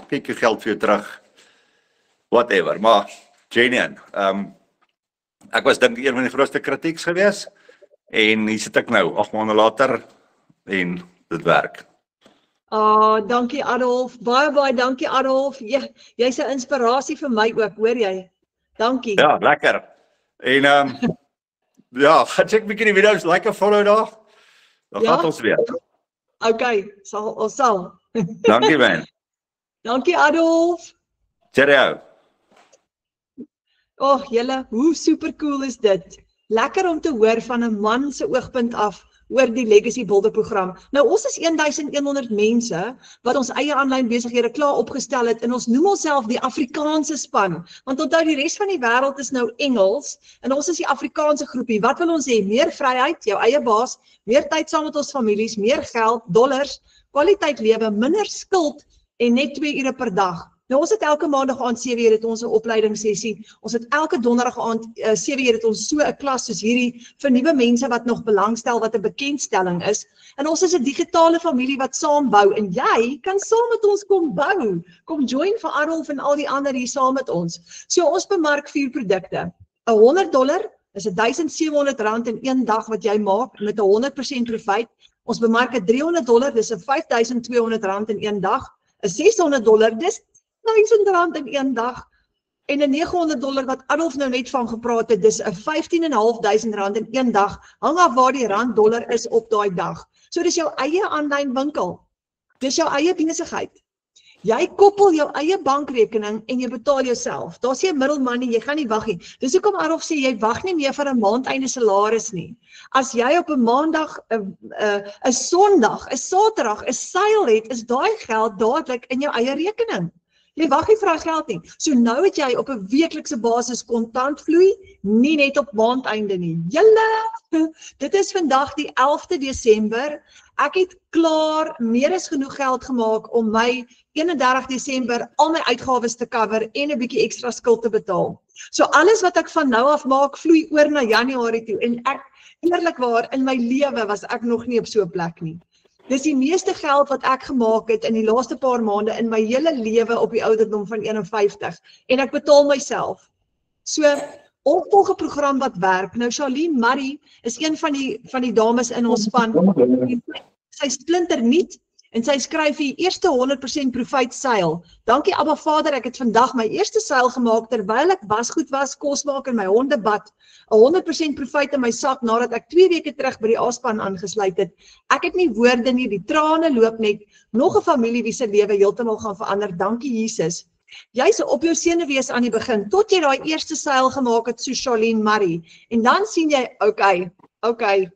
Speaker 2: kyk jy geld vir jou terug. Whatever, maar genuine. ek was dink een van die grootste kritieks gewees en hier sit ek nou 8 maande later en dit werk.
Speaker 1: Dankie Adolf, baie dankie Adolf. Jy's 'n inspirasie vir my ook, hoor jy? Dankie.
Speaker 2: Ja, lekker. En ja, gaan check 'n bietjie die video's, like 'n follow daar. Dan gaan ons weer.
Speaker 1: Okay, ons sal.
Speaker 2: Dankie man.
Speaker 1: Dankie Adolf.
Speaker 2: Cheerio.
Speaker 1: Julle, hoe super cool is dit? Lekker om te hoor van 'n man se oogpunt af oor die Legacy Builder program. Nou ons is 1100 mense wat ons eie aanlyn besighede klaar opgestel het en ons noem onsself die Afrikaanse span. Want onthou die res van die wêreld is nou Engels en ons is die Afrikaanse groepie. Wat wil ons hê? Meer vryheid, jou eie baas, meer tyd saam met ons families, meer geld, dollars, kwaliteit lewe, minder skuld en net 2 ure per dag. Nou ons het elke maandag aand 7 uur het ons 'n opleidingssessie. Ons het elke donderdag aand 7 uur het ons so 'n klas soos hierdie vir nuwe mense wat nog belangstel wat 'n bekendstelling is. En ons is 'n digitale familie wat saam bou en jy kan saam met ons kom bou. Kom join vir Adolf en al die ander hier saam met ons. So ons bemark 4 produkte. $100 is R1,700 in een dag wat jy maak met 100% profijt. Ons bemark $300, dis R5,200 in een dag. $600, dis R1,000 in een dag. En $900 wat Adolf nou net van gepraat het, dis R15,500 in een dag. Hang af waar die rand-dollar is op daai dag. So dis jou eie aanlyn winkel. Dis jou eie besigheid. Jy koppel jou eie bankrekening en jy betaal jouself. Daar's nie 'n middelman nie, jy gaan nie wag nie. Dis hoekom Adolf sê jy wag nie meer vir 'n maandeinde salaris nie. As jy op 'n maandag, 'n Sondag, 'n Saterdag 'n seil het, is daai geld dadelik in jou eie rekening. Jy wag nie vir daai geld nie. So nou het jy op 'n weeklikse basis kontantvloei, nie net op maandeinde nie. Julle, dit is vandag die 11de Desember. Ek het klaar meer as genoeg geld gemaak om my 31 Desember al my uitgawes te cover en 'n bietjie ekstra skuld te betaal. So alles wat ek van nou af maak, vloei oor na Januarie toe en ek, eerlikwaar, in my lewe was ek nog nie op so 'n plek nie. Dis die meeste geld wat ek gemaak het in die laaste paar maande in my hele lewe op die ouderdom van 51 en ek betaal myself. So, ons volg 'n program wat werk. Nou Charlene Murray is een van die dames in ons span. Sy splinter nuut en sy skryf die eerste 100% profijt seil. Dankie Abba Vader, ek het vandag my eerste seil gemaak terwyl ek wasgoed was, kos maak in my hondebad. 'n 100% profijt in my sak nadat ek 2 weke terug by die A-span aangesluit het. Ek het nie woorde nie, die trane loop net. Nog 'n familie wie se lewe heeltemal gaan verander. Dankie Jesus. Jy's op jou senuwees aan die begin tot jy daai eerste seil gemaak het, so Charlene Murray. En dan sien jy, okay,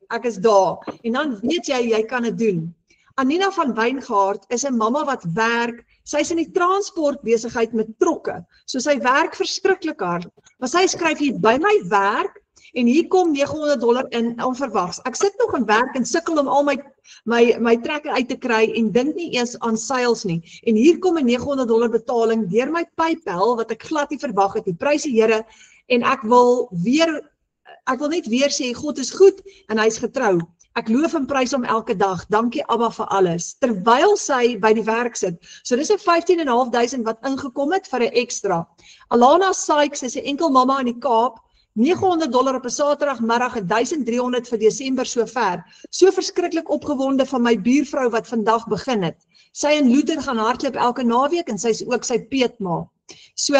Speaker 1: ek is daar. En dan weet jy kan dit doen. Anina van Wyngaard is 'n mamma wat werk. Sy's in die transport besigheid met trokke. So sy werk verskriklik hard. Maar sy skryf hier by my werk en hier kom $900 in onverwags. Ek sit nog in werk en sukkel om al my trekker uit te kry en dink nie eens aan sales nie. En hier kom 'n $900 betaling deur my PayPal wat ek glad nie verwag het nie. Prys die Here en ek wil net weer sê God is goed en hy's getrou. Ek loof en prys hom elke dag. Dankie Abba vir alles. Terwyl sy by die werk sit. So dis 'n 15,500 wat ingekom het vir 'n ekstra. Alana Sykes is 'n enkel mamma in die Kaap. $900 op 'n Saterdagmiddag, 1,300 vir Desember sover. So verskriklik opgewonde van my buurvrou wat vandag begin het. Sy en Luther gaan hardloop elke naweek en sy is ook sy peetma. So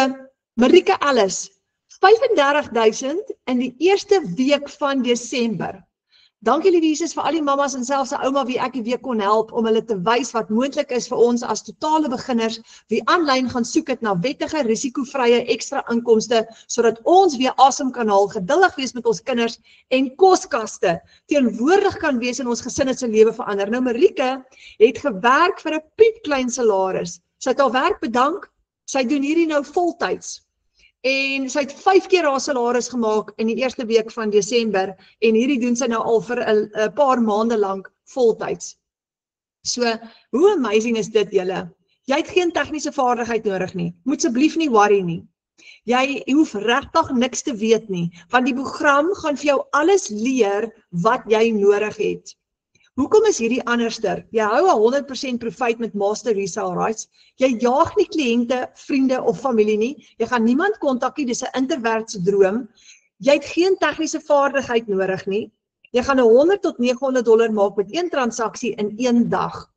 Speaker 1: Marika Ellis, 35,000 in die eerste week van Desember. Dankie liewe Jesus vir al die mamas en selfs 'n ouma wie ek die week kon help om hulle te wys wat moontlik is vir ons as totale beginners wie aanlyn gaan soek het na wettige, risikovrye ekstra inkomste sodat ons weer asem kan haal, geduldig wees met ons kinders en koskaste teenwoordig kan wees in ons gesinne se lewe verander. Nou Marike het gewerk vir 'n piepklein salaris. Sy het haar werk bedank. Sy doen hierdie nou voltyds. En sy het 5 keer haar salaris gemaak in die eerste week van Desember en hierdie doen sy nou al vir 'n paar maande lank voltyds. So, hoe amazing is dit julle? Jy het geen tegniese vaardigheid nodig nie. Moet asseblief nie worry nie. Jy hoef regtig niks te weet nie, want die program gaan vir jou alles leer wat jy nodig het. Hoekom is hierdie anderster? Jy hou 100% profijt met Master Resale Rights. Jy jaag nie kliënte, vriende of familie nie. Jy gaan niemand kontak nie, dis 'n interwerdse droom. Jy het geen tegniese vaardigheid nodig nie. Jy gaan $100 tot $900 maak met een transaksie in een dag.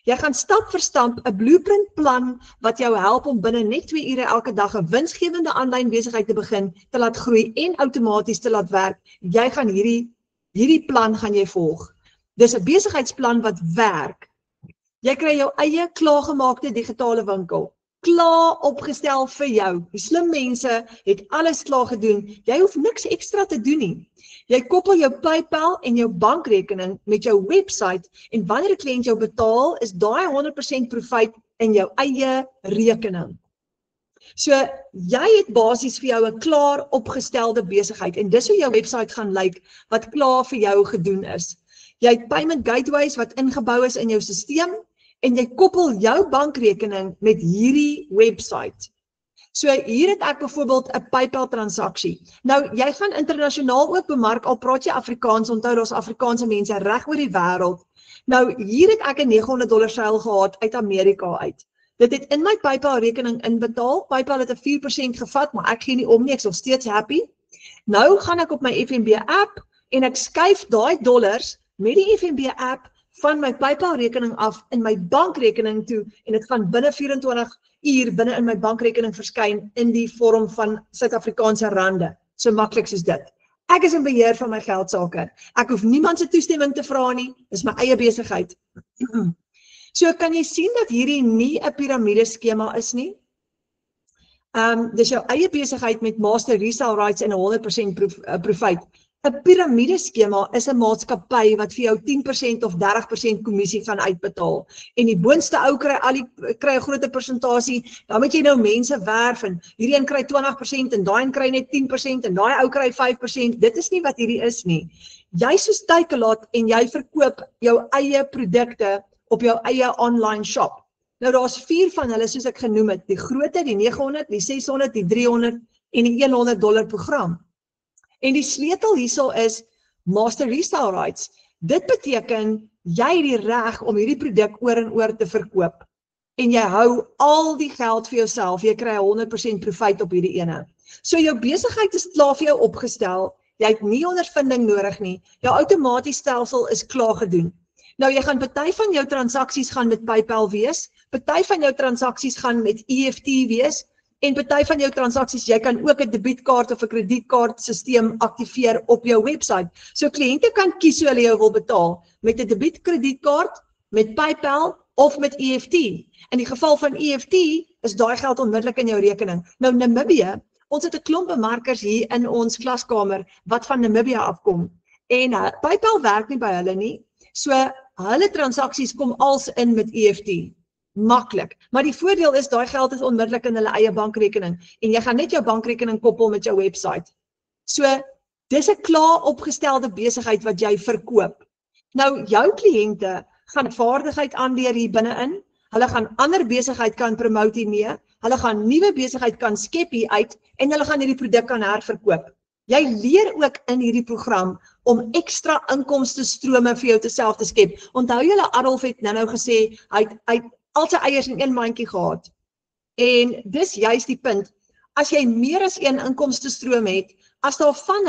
Speaker 1: Jy gaan stap vir stap 'n blueprint plan wat jou help om binne net 2 ure elke dag 'n winsgewende aanlyn besigheid te begin, te laat groei en outomaties te laat werk. Jy gaan hierdie plan gaan jy volg. Dis 'n besigheidsplan wat werk. Jy kry jou eie klaargemaakte digitale winkel. Klaar opgestel vir jou. Die slim mense het alles klaar gedoen. Jy hoef niks ekstra te doen nie. Jy koppel jou PayPal en jou bankrekening met jou website en wanneer 'n kliënt jou betaal, is daai 100% profiet in jou eie rekening. So, jy het basies vir jou 'n klaar opgestelde besigheid en dis hoe jou website gaan lyk wat klaar vir jou gedoen is. Jy het payment gateways wat ingebou is in jou stelsel en jy koppel jou bankrekening met hierdie website. So hier het ek byvoorbeeld 'n PayPal transaksie. Nou, jy gaan internasionaal ook bemark, al praat jy Afrikaans, onthou daar's Afrikaanse mense reg oor die wêreld. Nou, hier het ek 'n $900 seil gehad uit Amerika uit. Dit het in my PayPal rekening inbetaal. PayPal het 'n 4% gevat, maar ek gee nie om nie, ek is nog steeds happy. Nou gaan ek op my FNB app en ek skuif daai dollars met die FNB app van my PayPal rekening af in my bankrekening toe en dit gaan binne 24 uur binne in my bankrekening verskyn in die vorm van Suid-Afrikaanse rande. So maklik soos dit. Ek is in beheer van my geldsaake. Ek hoef niemand se toestemming te vra nie. Dis my eie besigheid. So kan jy sien dat hierdie nie 'n piramideskema is nie. Dis jou eie besigheid met master resale rights en 100% profit. 'n Piramideskema is 'n maatskappy wat vir jou 10% of 30% kommissie gaan uitbetaal. En die boonste ou kry kry 'n groter persentasie, dan moet jy nou mense werf en hierdie een kry 20% en daai een kry net 10% en daai ou kry 5%. Dit is nie wat hierdie is nie. Jy soos Takealot en jy verkoop jou eie produkte op jou eie online shop. Nou daar's 4 van hulle soos ek genoem het, die grootte, die 900, die 600, die 300 en die $100 program. En die sleutel hierso is master resale rights. Dit beteken jy het die reg om hierdie produk oor en oor te verkoop. En jy hou al die geld vir jouself. Jy kry 100% profit op hierdie ene. So jou besigheid is klaar vir jou opgestel. Jy het nie ondervinding nodig nie. Jou outomatiese stelsel is klaar gedoen. Nou jy gaan party van jou transaksies gaan met PayPal wees, party van jou transaksies gaan met EFT wees. En party van jou transaksies, jy kan ook 'n debietkaart of 'n kredietkaartstelsel aktiveer op jou website. So kliënte kan kies hoe hulle jou wil betaal, met 'n debietkredietkaart, met PayPal of met EFT. In die geval van EFT is daai geld onmiddellik in jou rekening. Nou Namibië, ons het 'n klomp bemarkers hier in ons klaskamer wat van Namibië afkom. En PayPal werk nie by hulle nie. So hulle transaksies kom als in met EFT. Maklik. Maar die voordeel is daai geld is onmiddellik in hulle eie bankrekening en jy gaan net jou bankrekening koppel met jou website. So dis 'n klaar opgestelde besigheid wat jy verkoop. Nou jou kliënte gaan vaardigheid aanleer hier binne-in. Hulle gaan ander besigheid kan promote hiermee. Hulle gaan nuwe besigheid kan skep hier uit en hulle gaan hierdie produk kan herverkoop. Jy leer ook in hierdie program om ekstra inkomste strome vir jou self te skep. Onthou julle Adolf het nou gesê hy het al sy eiers in een mandjie gehad. En dis juist die punt. As jy meer as een inkomstestroom het, as daar van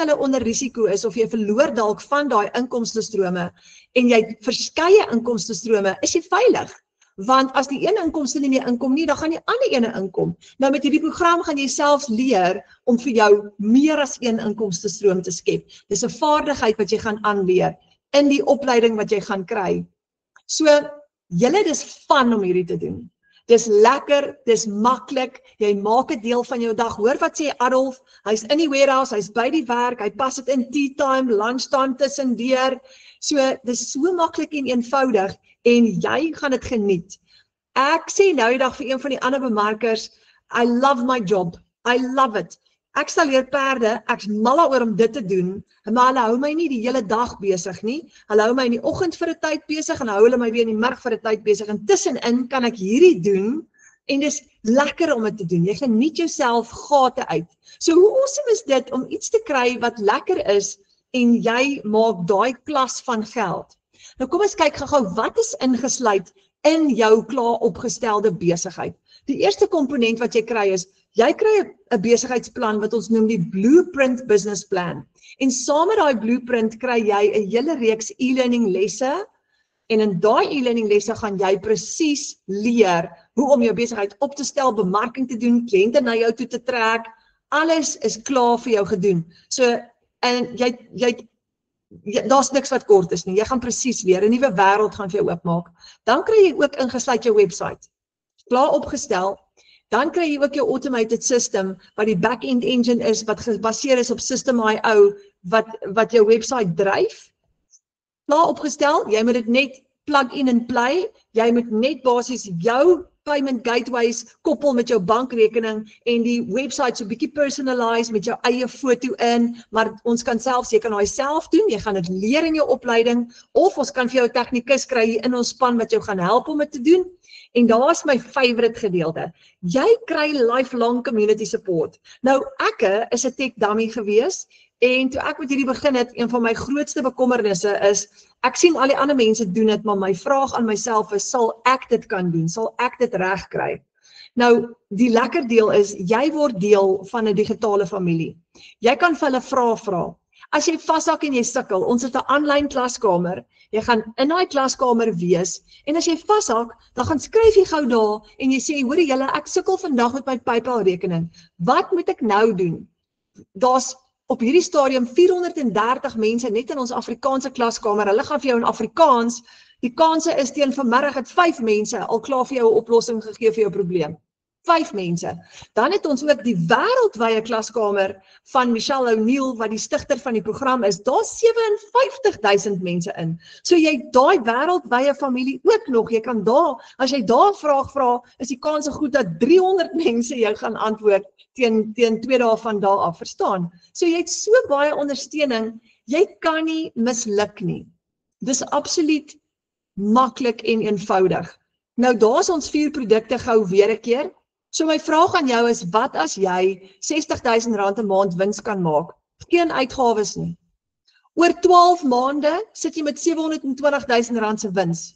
Speaker 1: hulle onder risiko is of jy verloor dalk van daai inkomstestrome en jy het verskeie inkomstestrome, is jy veilig. Want as die een inkomste nie meer inkom nie, dan gaan die ander ene inkom. Nou met hierdie program gaan jy selfs leer om vir jou meer as een inkomstestroom te skep. Dis 'n vaardigheid wat jy gaan aanleer in die opleiding wat jy gaan kry. So, julle dis fun om hierdie te doen. Dis lekker, dis maklik, jy maak 'n deel van jou dag. Hoor wat sê Adolf, hy's in die warehouse, hy's by die werk, hy pas dit in tea time, lunchtime tussendeur. So, dis so maklik en eenvoudig en jy gaan dit geniet. Ek sê nou die dag vir een van die ander bemarkers, I love my job, I love it. Ek stalleer perde, ek's mal daaroor om dit te doen, maar hulle hou my nie die hele dag besig nie. Hulle hou my in die oggend vir 'n tyd besig en hou hulle my weer in die middag vir 'n tyd besig. En tussenin kan ek hierdie doen en dis lekker om dit te doen. Jy geniet jouself gate uit. So hoe awesome is dit om iets te kry wat lekker is en jy maak daai klas van geld. Nou kom ons kyk gou-gou wat is ingesluit in jou klaar opgestelde besigheid. Die eerste komponent wat jy kry is Jy kry 'n besigheidsplan wat ons noem die Blueprint Business Plan. En saam met daai blueprint kry jy 'n hele reeks e-learning lesse en in daai e-learning lesse gaan jy presies leer hoe om jou besigheid op te stel, bemarking te doen, kliënte na jou toe te trek. Alles is klaar vir jou gedoen. So en daar's niks wat kort is nie. Jy gaan presies leer, 'n nuwe wêreld gaan vir jou oopmaak. Dan kry jy ook ingesluit jou website. Klaar opgestel. Dan kry jy ook jou automated system wat die back-end engine is wat gebaseer is op System.io wat jou website dryf. Klaar opgestel, jy moet dit net plug in and play. Jy moet net basies jou payment gateways koppel met jou bankrekening en die website so bietjie personalize met jou eie foto in, maar ons kan selfs, jy kan daai self doen, jy gaan dit leer in jou opleiding, of ons kan vir jou 'n tegnikus kry hier in ons span wat jou gaan help om dit te doen. En daar's my favorite gedeelte. Jy kry lifelong community support. Nou, ek is 'n tech dummy gewees en toe ek met hierdie begin het, een van my grootste bekommernisse is, ek sien al die ander mense doen dit, maar my vraag aan myself is, sal ek dit kan doen? Sal ek dit reg kry? Nou, die lekker deel is, jy word deel van 'n digitale familie. Jy kan vir hulle vra. As jy vashak en jy sukkel, ons het 'n aanlyn klaskamer, jy gaan in daai klaskamer wees, en as jy vashak, dan gaan skryf jy gou daar, en jy sê, hoorie julle, ek sukkel vandag met my PayPal rekening. Wat moet ek nou doen? Daar's op hierdie stadium 430 mense net in ons Afrikaanse klaskamer, hulle gaan vir jou in Afrikaans, die kanse is teen vanmiddag het 5 mense al klaar vir jou 'n oplossing gegee vir jou probleem. 5 mense. Dan het ons ook die wêreldwye klaskamer van Michelle O'Neill, wat die stigter van die program is, daar 57,000 mense in. So jy daai wêreldwye familie ook nog, jy kan daar, as jy daar 'n vraag vra, is die kans goed dat 300 mense jou gaan antwoord teen 2 dae van daar af, verstaan? So jy het so baie ondersteuning, jy kan nie misluk nie. Dis absoluut maklik en eenvoudig. Nou daar's ons 4 produkte gou weer 'n keer. So my vraag aan jou is, wat as jy R60,000 'n maand wins kan maak? Geen uitgawes nie. Oor 12 maande sit jy met R720,000 se wins.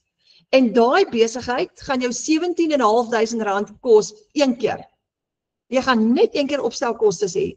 Speaker 1: En daai besigheid gaan jou R17,500 kos een keer. Jy gaan net een keer opstelkostes hê.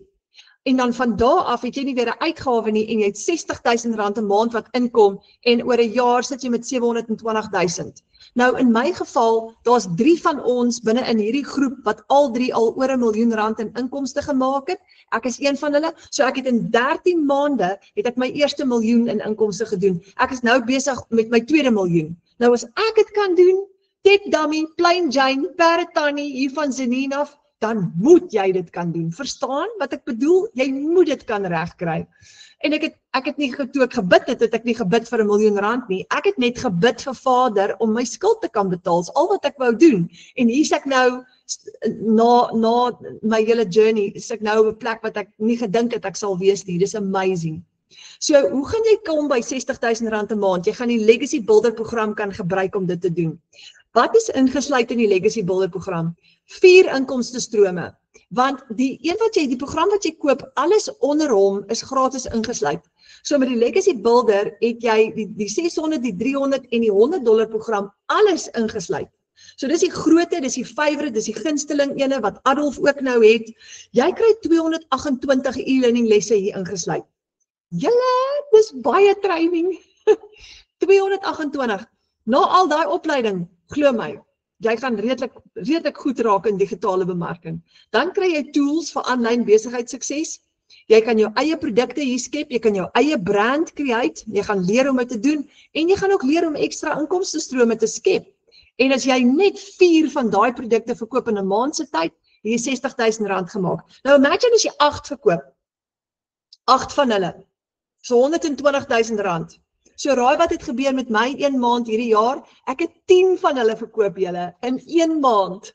Speaker 1: En dan van daar af het jy nie weer 'n uitgawe nie en jy het R60,000 'n maand wat inkom en oor 'n jaar sit jy met 720,000. Nou in my geval, daar's 3 van ons binne in hierdie groep wat al 3 al oor R1 miljoen in inkomste gemaak het. Ek is een van hulle, so ek het in 13 maande het ek my eerste miljoen in inkomste gedoen. Ek is nou besig met my tweede miljoen. Nou as ek dit kan doen, Tech Dummy, Plain Jane, Paratani hier van Zenin af, dan moet jy dit kan doen. Verstaan wat ek bedoel? Jy moet dit kan regkry. En ek het nie toe ek gebid het ek nie gebid vir R1 miljoen nie. Ek het net gebid vir Vader om my skuld te kan betaal. Dis al wat ek wou doen. En hier's ek nou na my hele journey, is ek nou op 'n plek wat ek nie gedink het ek sal wees nie. Dis amazing. So, hoe gaan jy kom by R60,000 'n maand? Jy gaan die Legacy Builder program kan gebruik om dit te doen. Wat is ingesluit in die Legacy Builder program? 4 inkomstestrome. Want die program wat jy koop, alles onder hom is gratis ingesluit. So met die Legacy Builder het jy die 600, die 300 en die $100 program alles ingesluit. So dis die grootte, dis die favorite, dis die gunsteling ene wat Adolf ook nou het. Jy kry 228 e-learning lesse hier ingesluit. Julle, dis baie training. 228. Na al daai opleiding, glo my, jy gaan redelik goed raak in digitale bemarking. Dan kry jy tools vir aanlyn besigheidssukses. Jy kan jou eie produkte hier skep, jy kan jou eie brand create, jy gaan leer om dit te doen en jy gaan ook leer om ekstra inkomstestrome te skep. En as jy net 4 van daai produkte verkoop in 'n maand se tyd, het jy R60,000 gemaak. Nou imagine as jy 8 verkoop. 8 van hulle. So R120,000. So raai wat het gebeur met my 1 maand hierdie jaar? Ek het 10 van hulle verkoop julle in 1 maand.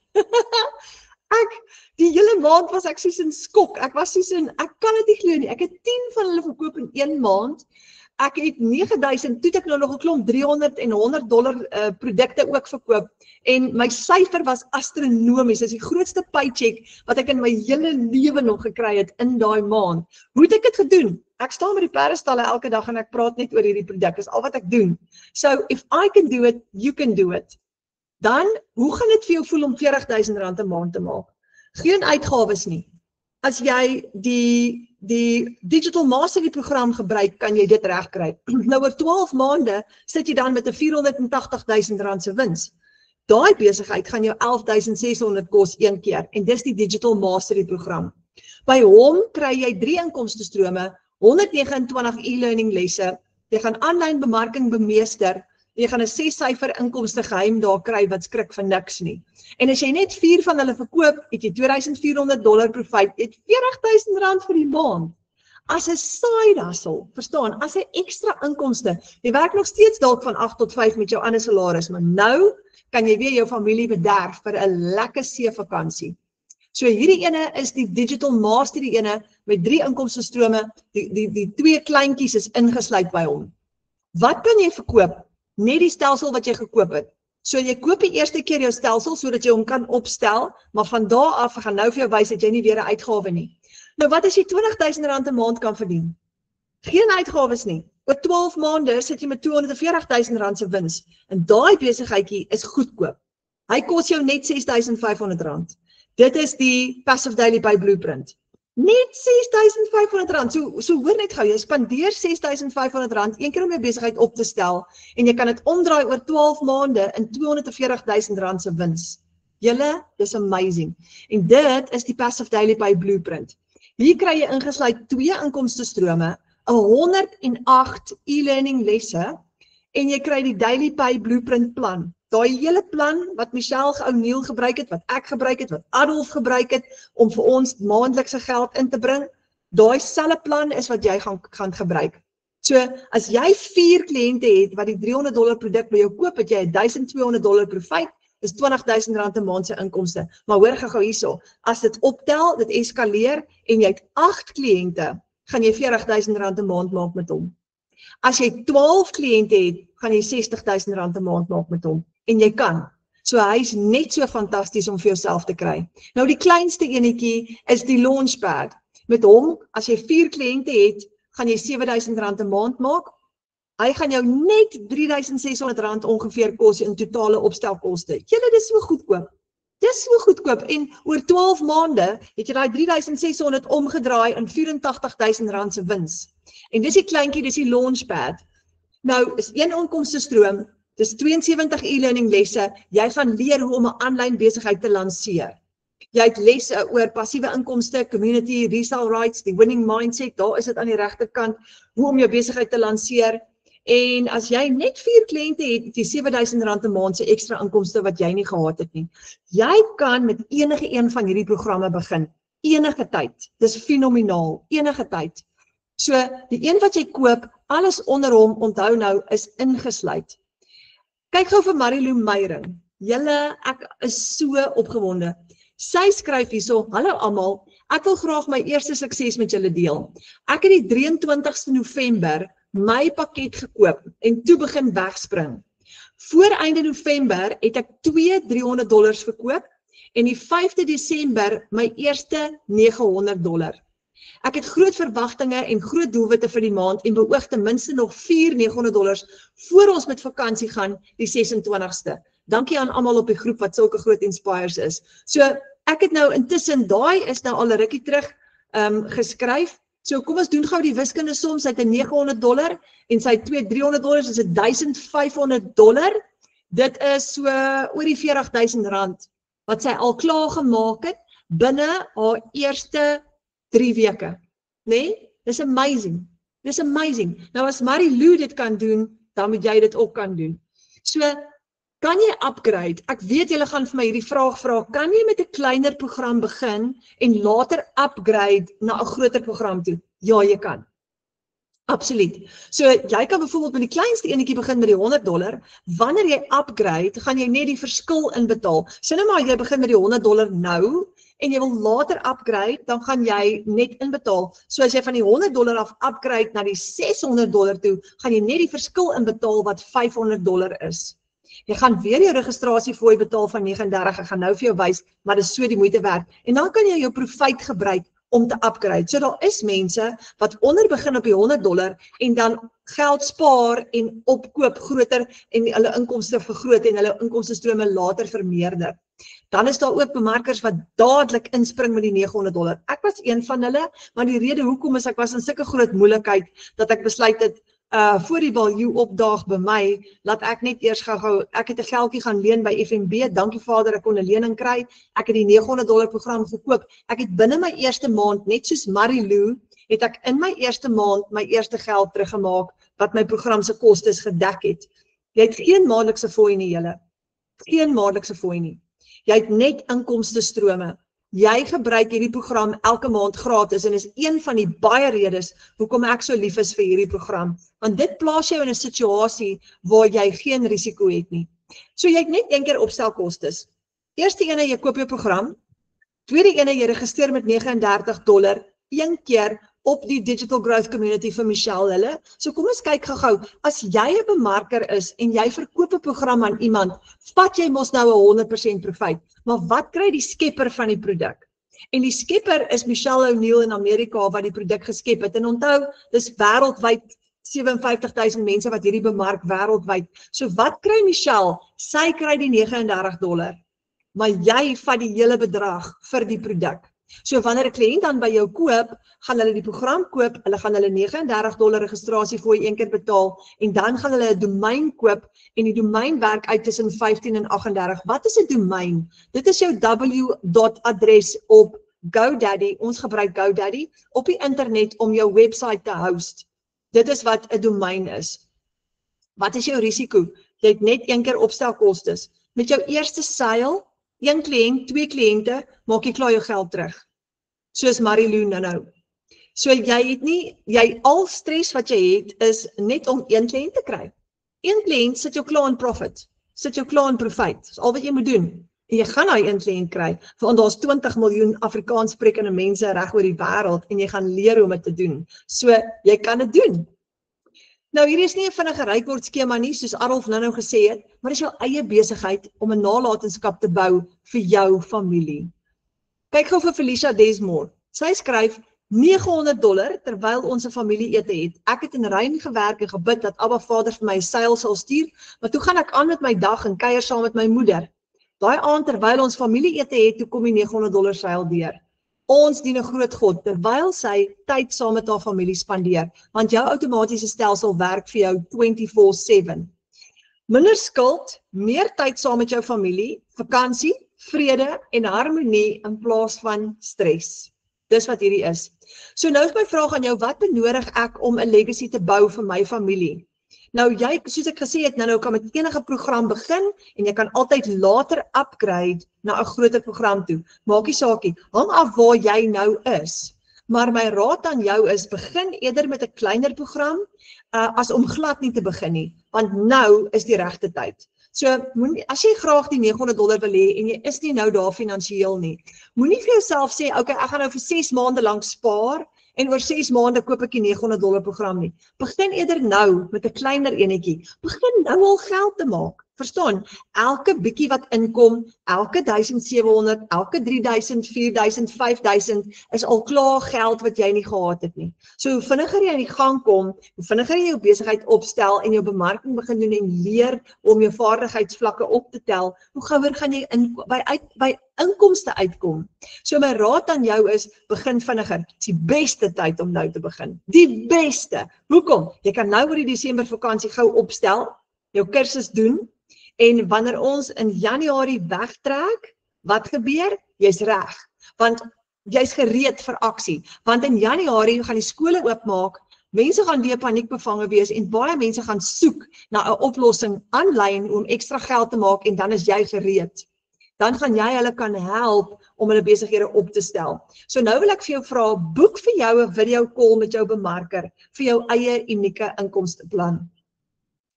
Speaker 1: Die hele maand was ek soos in skok. Ek kan dit nie glo nie. Ek het 10 van hulle verkoop in 1 maand. Ek het 9,000, toe het ek nou nog 'n klomp $300 en $100 produkte ook verkoop. En my syfer was astronomies. Dis die grootste paycheck wat ek in my hele lewe nog gekry het in daai maand. Hoe het ek dit gedoen? Ek staan met die perdestalle elke dag en ek praat net oor hierdie produk. Dis al wat ek doen. So, if I can do it, you can do it. Dan, hoe gaan dit vir jou voel om R40,000 'n maand te maak? Geen uitgawes nie. As jy die Digital Mastery program gebruik, kan jy dit regkry. Nou oor 12 maande sit jy dan met 'n R480.000 se wins. Daai besigheid gaan jou 11.600 kos een keer en dis die Digital Mastery program. By hom kry jy 3 inkomstestrome, 129 e-learning lesse, jy gaan aanlyn bemarking bemeester, jy gaan 'n 6-syfer inkomste geheim daar kry wat skrik vir niks nie. En as jy net 4 van hulle verkoop, het jy $2,400 profit, jy het R40.000 vir die maand. As 'n side hustle, verstaan, as 'n ekstra inkomste, jy werk nog steeds dalk van 8 tot 5 met jou ander salaris, maar nou kan jy weer jou familie bederf vir 'n lekker seevakansie. So hierdie ene is die Digital Mastery ene met 3 inkomstestrome, die 2 kleintjies is ingesluit by hom. Wat kan jy verkoop? Net die stelsel wat jy gekoop het. So jy koop die eerste keer jou stelsel sodat jy hom kan opstel, maar van daar af gaan nou vir jou wys dat jy nie weer 'n uitgawe nie. Nou wat as jy R20.000 'n maand kan verdien? Geen uitgawes nie. Oor 12 maande sit jy met R240.000 se wins. En daai besigheidjie is goedkoop. Hy kos jou net R6.500. Dit is die Passive Daily Pay Blueprint. Net R6.500. So hoor net gou, jy spandeer R6.500 een keer om jou besigheid op te stel en jy kan dit omdraai oor 12 maande in R240.000 se wins. Julle, dis amazing. En dit is die Passive Daily Pay Blueprint. Hier kry jy ingesluit 2 inkomstestrome, 108 e-learning lesse en jy kry die Daily Pay Blueprint plan. Daai hele plan wat Michelle O'Neill gebruik het, wat ek gebruik het, wat Adolf gebruik het om vir ons maandelikse geld in te bring, daai selfe plan is wat jy gaan gebruik. So as jy 4 kliënte het wat die $300 produk by jou koop, het jy $1,200 profit, is R20.000 'n maand se inkomste. Maar hoor gou hierso, as dit optel, dit eskaleer en jy het 8 kliënte, gaan jy R40.000 'n maand maak met hom. As jy 12 kliënte het, gaan jy R60.000 'n maand maak met hom. En jy kan. So hy is net so fantasties om vir jouself te kry. Nou die kleinste enetjie is die Launchpad. Met hom, as jy 4 kliënte het, gaan jy R7.000 'n maand maak. Hy gaan jou net R3.600 ongeveer kos in totale opstelkoste. Julle, dis so goedkoop. Dis so goedkoop en oor 12 maande het jy daai R3.600 omgedraai in R84.000 se wins. En dis die kleintjie, dis die Launchpad. Nou is een inkomstestroom, dis 72 e-learning lesse, jy gaan leer hoe om 'n aanlyn besigheid te lanseer. Jy het lesse oor passiewe inkomste, community, resale rights, die winning mindset, daar is dit aan die regterkant, hoe om jou besigheid te lanseer. En as jy net 4 kliënte het, het jy R7.000 'n maand se ekstra inkomste wat jy nie gehad het nie. Jy kan met enige een van hierdie programme begin, enige tyd. Dis fenomenaal, enige tyd. So die een wat jy koop, alles onder hom, onthou nou, is ingesluit. Kyk gou vir Marilou Meyering. Julle, ek is so opgewonde. Sy skryf hierso, hallo almal, ek wil graag my eerste sukses met julle deel. Ek het die 23ste November my pakket gekoop en toe begin wegspring. Voor einde November het ek 2 $300 verkoop en die 5de Desember my eerste $900. Ek het groot verwagtinge en groot doelwitte vir die maand en beoog ten minste nog 4 $900 voor ons met vakansie gaan die 26ste. Dankie aan almal op die groep wat sulke groot inspires is. So ek het nou intussen, daai is nou al 'n rukkie terug geskryf. So kom ons doen gou die wiskunde som, sy het $900 en sy 2 $300 is $1,500. Dit is so oor die R40.000 wat sy al klaar gemaak het binne haar eerste 3 weke. Nee, dis amazing. Dis amazing. Nou as Marilou dit kan doen, dan moet jy dit ook kan doen. So kan jy upgrade? Ek weet julle gaan vir my hierdie vraag vra, kan jy met 'n kleiner program begin en later upgrade na 'n groter program toe? Ja, jy kan. Absoluut. So jy kan byvoorbeeld met die kleinste enetjie begin met die $100. Wanneer jy upgrade, gaan jy net die verskil inbetaal. Sien nou maar jy begin met die $100 nou en jy wil later upgrade, dan gaan jy net inbetaal. So as jy van die $100 af upgrade na die $600 toe, gaan jy net die verskil inbetaal wat $500 is. Jy gaan weer jou registrasiefooi betaal van 39, ek gaan nou vir jou wys, maar dit is so die moeite werd. En dan kan jy jou profijt gebruik om te upgrade. So daar is mense wat onder begin op die $100 en dan geld spaar en opkoop groter en hulle inkomste vergroot en hulle inkomstestrome later vermeerder. Dan is daar ook bemarkers wat dadelik inspring met die $900. Ek was een van hulle, maar die rede hoekom is ek was in sulke groot moeilikheid dat ek besluit het voor die value opdaag by my, laat ek net eers gou, ek het 'n geldjie gaan leen by FNB, dankie Vader, ek kon 'n lening kry, ek het die $900 program gekoop, ek het binne my eerste maand, net soos Marilou, het ek in my eerste maand my eerste geld teruggemaak, wat my program se kostes gedek het. Jy het geen maandelikse fooi nie, julle, geen maandelikse fooi nie, jy het net inkomstestrome. Jy gebruik hierdie program elke maand gratis en is een van die baie redes hoekom ek so lief is vir hierdie program. Want dit plaas jou in 'n situasie waar jy geen risiko het nie. So jy het net een keer opstelkostes. Eerste ene, jy koop jou program. Tweede ene, jy registreer met $39 een keer op die Digital Growth Community vir Michelle hulle. So kom ons kyk gou-gou, as jy 'n bemarker is en jy verkoop 'n program aan iemand, vat jy mos nou 'n 100% profit. Maar wat kry die skepper van die produk? En die skepper is Michelle O'Neill in Amerika wat die produk geskep het. En onthou, dis wêreldwyd 57,000 mense wat hierdie bemark wêreldwyd. So wat kry Michelle? Sy kry die $39, maar jy vat die hele bedrag vir die produk. So wanneer 'n kliënt dan by jou koop, gaan hulle die program koop, hulle gaan hulle $39 registrasiefooi een keer betaal en dan gaan hulle 'n domein koop en die domein werk uit tussen 15 en 38. Wat is 'n domein? Dit is jou w.adres op GoDaddy. Ons gebruik GoDaddy op die internet om jou website te host. Dit is wat 'n domein is. Wat is jou risiko? Jy het net een keer opstelkostes. Met jou eerste sale, 1 kliënt, 2 kliënte, maak jy klaar jou geld terug. Soos Marilou nou. So jy al stres wat jy het is net om 1 kliënt te kry. 1 kliënt sit jou klaar in profit, sit jou klaar in profit. Dis al wat jy moet doen. En jy gaan daai 1 kliënt kry, want daar's 20 miljoen Afrikaans sprekende mense reg oor die wêreld en jy gaan leer hoe om dit te doen. So jy kan dit doen. Nou hierdie is nie 'n vinnige rykwoord skema nie, soos Adolf nou gesê het, maar dis jou eie besigheid om 'n nalatenskap te bou vir jou familie. Kyk gou vir Felicia Desmore. Sy skryf $900 terwyl ons 'n familieete het. Ek het in rein gewerk en gebid dat Abba Vader vir my 'n seil sal stuur, maar toe gaan ek aan met my dag en kuier saam met my moeder. Daai aand terwyl ons familieete het, toe kom die $900 seil deur. Ons dien 'n groot God terwyl sy tyd saam met haar familie spandeer, want jou outomatiese stelsel werk vir jou 24/7. Minder skuld, meer tyd saam met jou familie, vakansie, vrede en harmonie in plaas van stres. Dis wat hierdie is. So nou is my vraag aan jou, wat benodig ek om 'n legacy te bou vir my familie? Nou jy, soos ek gesê het, nou kan met enige program begin en jy kan altyd later upgrade na 'n groter program toe. Maak nie saakie, hang af waar jy nou is. Maar my raad aan jou is, begin eerder met 'n kleiner program as om glad nie te begin nie, want nou is die regte tyd. So, as jy graag die $900 wil hê en jy is nie nou daar finansiëel nie, moenie vir jouself sê, okay, ek gaan nou vir 6 maande lank spaar en oor 6 maande koop ek die $900 program nie. Begin eerder nou met 'n kleiner enetjie. Begin nou al geld te maak. Verstaan? Elke bietjie wat inkom, elke 1,700, elke 3,000, 4,000, 5,000 is al klaar geld wat jy nie gehad het nie. So hoe vinniger jy in die gang kom, hoe vinniger jy jou besigheid opstel en jou bemarking begin doen en leer om jou vaardigheidsvlakke op te tel, hoe gouer gaan jy by inkomste uitkom. So my raad aan jou is, begin vinniger. Dit is die beste tyd om nou te begin. Die beste. Hoekom? Jy kan nou oor die Desember vakansie gou opstel, jou kursus doen, en wanneer ons in Januarie wegtrek, wat gebeur? Jy's reg, want jy's gereed vir aksie. Want in Januarie gaan die skole oopmaak, mense gaan weer paniekbevange wees en baie mense gaan soek na 'n oplossing aanlyn om ekstra geld te maak en dan is jy gereed. Dan gaan jy hulle kan help om hulle besighede op te stel. So nou wil ek vir jou vra, boek vir jou 'n video call met jou bemarker vir jou eie unieke inkomsteplan.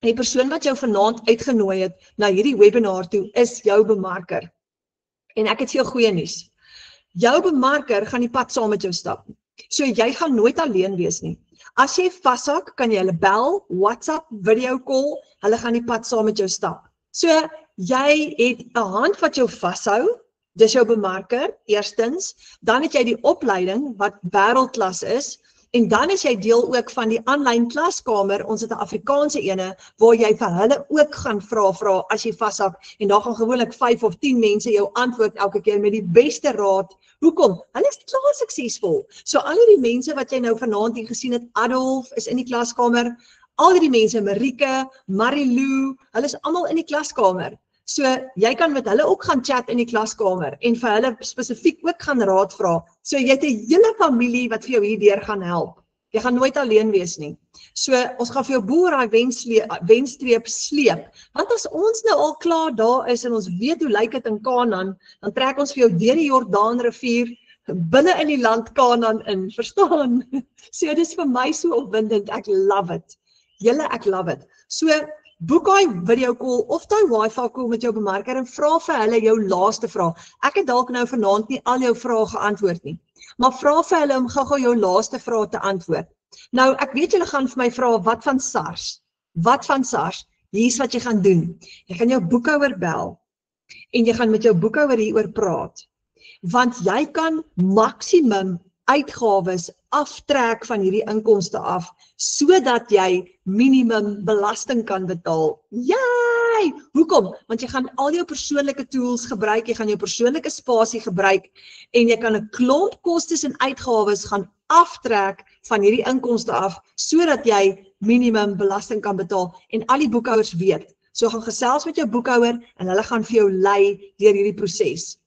Speaker 1: Die persoon wat jou vanaand uitgenooi het na hierdie webinar toe is jou bemarker. En ek het vir jou goeie nuus. Jou bemarker gaan die pad saam met jou stap. So jy gaan nooit alleen wees nie. As jy vashak, kan jy hulle bel, WhatsApp, video call, hulle gaan die pad saam met jou stap. So jy het 'n hand wat jou vashou dis jou bemarker, eerstens, dan het jy die opleiding wat wêreldklas is, en dan is jy deel ook van die aanlyn klaskamer, ons het 'n Afrikaanse ene, waar jy vir hulle ook gaan vra as jy vashak, en daar gaan gewoonlik 5 of 10 mense jou antwoord elke keer met die beste raad. Hoekom? Hulle is klaar suksesvol. So al die mense wat jy nou vanaand hier gesien het, Adolf is in die klaskamer, al die mense, Marike, Marilou, hulle is almal in die klaskamer. So jy kan met hulle ook gaan chat in die klaskamer en vir hulle spesifiek ook gaan raad vra. So jy het 'n hele familie wat vir jou hierdeur gaan help. Jy gaan nooit alleen wees nie. So ons gaan vir jou boer daai wenstreep sleep. Want as ons nou al klaar daar is en ons weet hoe lyk dit in Kanaan, dan trek ons vir jou deur die Jordaanrivier binne in die land Kanaan in, verstaan? So dis vir my so opwindend, ek love it. Julle, ek love it. So boek daai video call of daai Wi-Fi call met jou bemarker en vra vir hulle jou laaste vraag. Ek het dalk nou vanaand nie al jou vrae geantwoord nie, maar vra vir hulle om gou-gou jou laaste vraag te antwoord. Nou, ek weet julle gaan vir my vra, wat van SARS? Wat van SARS? Hier's wat jy gaan doen. Jy gaan jou boekhouer bel en jy gaan met jou boekhouer hieroor praat. Want jy kan maksimum uitgawes aftrek van hierdie inkomste af, sodat jy minimum belasting kan betaal. Yay! Hoekom? Want jy gaan al jou persoonlike tools gebruik, jy gaan jou persoonlike spasie gebruik, en jy kan 'n klomp kostes en uitgawes gaan aftrek van hierdie inkomste af, sodat jy minimum belasting kan betaal, en al die boekhouers weet. So gaan gesels met jou boekhouer, en hulle gaan vir jou lei deur hierdie proses.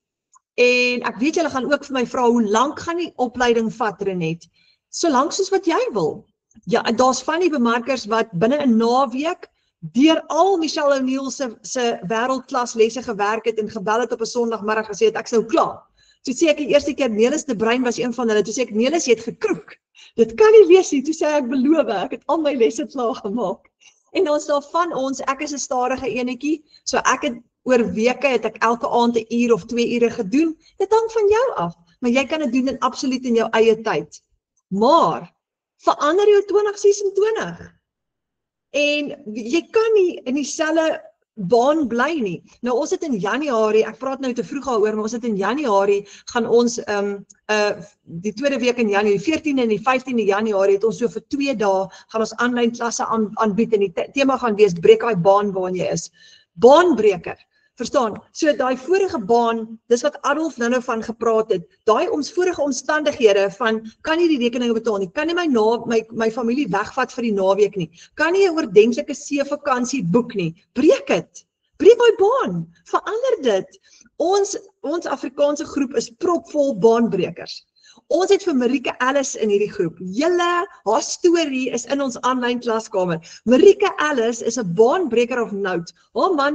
Speaker 1: En ek weet julle gaan ook vir my vra, hoe lank gaan die opleiding vat, Renet? So lank soos wat jy wil. Ja, en daar's van die bemarkers wat binne 'n naweek deur al Michelle O'Neil se wêreldklas lesse gewerk het en gebel het op 'n Sondagmiddag gesê het, ek's nou klaar. Toe sê ek die eerste keer, Nelis de Bruin was een van hulle, toe sê ek, Nelis, jy het gekroek. Dit kan nie wees nie, toe sê ek, beloof, ek het al my lesse klaar gemaak. En dan is daar van ons, ek is 'n stadige enetjie, so ek het oor weke het ek elke aand 'n uur of 2 ure gedoen. Dit hang van jou af, maar jy kan dit doen in absoluut in jou eie tyd. Maar verander jou 2026. En jy kan nie in dieselfde baan bly nie. Nou ons het in Januarie, ek praat nou te vroeg daaroor, maar ons het in Januarie gaan ons die tweede week in Januarie, 14de en die 15de Januarie het ons so vir 2 dae gaan ons aanlyn klasse aanbied en die tema gaan wees breek daai baan waarin jy is. Baanbreker. Verstaan? So daai vorige baan, dis wat Adolf nou van gepraat het, daai vorige omstandighede van, kan nie die rekeninge betaal nie, kan nie my familie wegvat vir die naweek nie, kan nie 'n oordentlike see-vakansie boek nie, breek dit, breek daai baan, verander dit. Ons Afrikaanse groep is propvol baanbrekers. Ons het vir Marike Ellis in hierdie groep. Julle, haar storie is in ons aanlyn klaskamer. Marike Ellis is 'n baanbreker of note. Haar man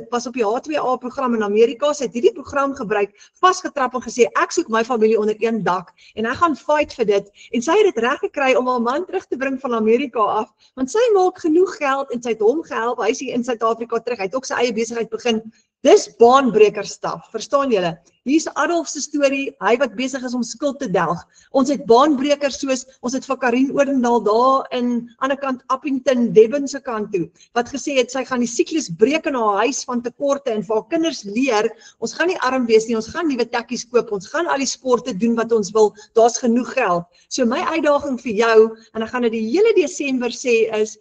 Speaker 1: was op die H2A program in Amerika, sy het hierdie program gebruik, vasgetrap en gesê, ek soek my familie onder een dak, en ek gaan fight vir dit, en sy het dit reg gekry om haar man terug te bring van Amerika af, want sy maak genoeg geld, en sy het hom gehelp, hy is hier in Suid-Afrika terug, hy het ook sy eie besigheid begin. Dis baanbrekerstaf, verstaan julle? Hier's Adolf se storie, hy wat besig is om skuld te delg. Ons het baanbrekers soos, ons het vir Karin Oordendaal daar in ander kant Appington, Debben se kant toe, wat gesê het, sy gaan die siklus breek in haar huis van tekorte en vir haar kinders leer, ons gaan nie arm wees nie, ons gaan nuwe tekkies koop, ons gaan al die sporte doen wat ons wil, daar's genoeg geld. So my uitdaging vir jou, en ek gaan dit die hele Desember sê is,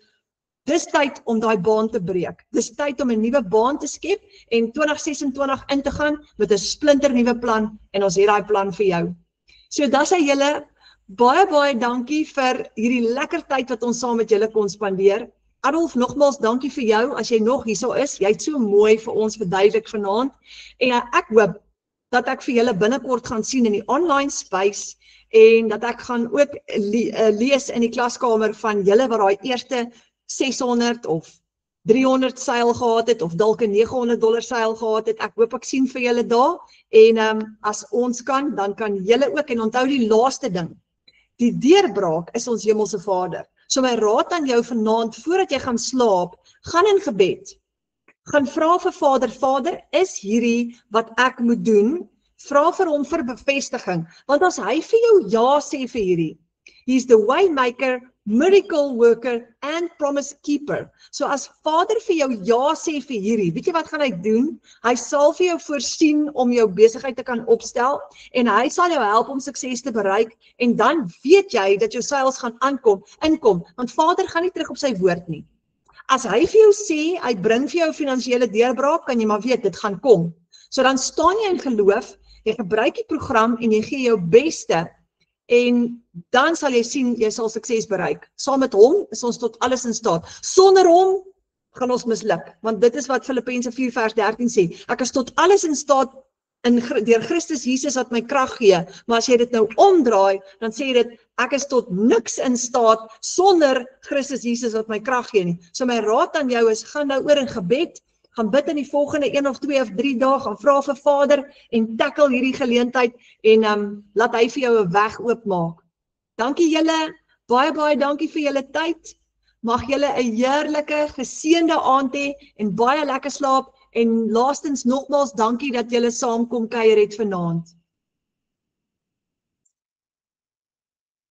Speaker 1: dis tyd om daai baan te breek. Dis tyd om 'n nuwe baan te skep en 2026 in te gaan met 'n splinter nuwe plan en ons het daai plan vir jou. So dis hy julle, baie dankie vir hierdie lekker tyd wat ons saam met julle kon spandeer. Adolf, nogmaals dankie vir jou as jy nog hierso is. Jy het so mooi vir ons verduidelik vanaand en ek hoop dat ek vir julle binnekort gaan sien in die online space en dat ek gaan ook lees in die klaskamer van julle wat daai eerste 600 of 300 seil gehad het, of dalk 'n $900 seil gehad het. Ek hoop ek sien vir julle daar, en as ons kan, dan kan julle ook, en onthou die laaste ding, die deurbraak is ons hemelse Vader. So my raad aan jou vanaand, voordat jy gaan slaap, gaan in gebed, gaan vra vir Vader, is hierdie wat ek moet doen? Vra vir hom vir bevestiging, want as hy vir jou ja sê vir hierdie, he's the way maker, miracle worker and promise keeper. So as Vader vir jou ja sê vir hierdie, weet jy wat gaan hy doen? Hy sal vir jou voorsien om jou besigheid te kan opstel en hy sal jou help om sukses te bereik en dan weet jy dat jou sales gaan inkom, want Vader gaan nie terug op sy woord nie. As hy vir jou sê, hy bring vir jou finansiële deurbraak, kan jy maar weet, dit gaan kom. So dan staan jy in geloof, jy gebruik die program en jy gee jou beste en dan sal jy sien, jy sal sukses bereik. Saam met hom is ons tot alles in staat. Sonder hom gaan ons misluk, want dit is wat Filippense 4 vers 13 sê. Ek is tot alles in staat deur Christus Jesus wat my krag gee, maar as jy dit nou omdraai, dan sê dit, ek is tot niks in staat sonder Christus Jesus wat my krag gee nie. So my raad aan jou is, gaan nou oor in gebed, gaan bid in die volgende 1 of 2 of 3 dae, gaan vra vir Vader en tackle hierdie geleentheid en laat hy vir jou 'n weg oopmaak. Dankie julle, baie dankie vir julle tyd. Mag julle 'n heerlike, geseënde aand hê en baie lekker slaap en laastens nogmaals dankie dat julle saamkom kuier het vanaand.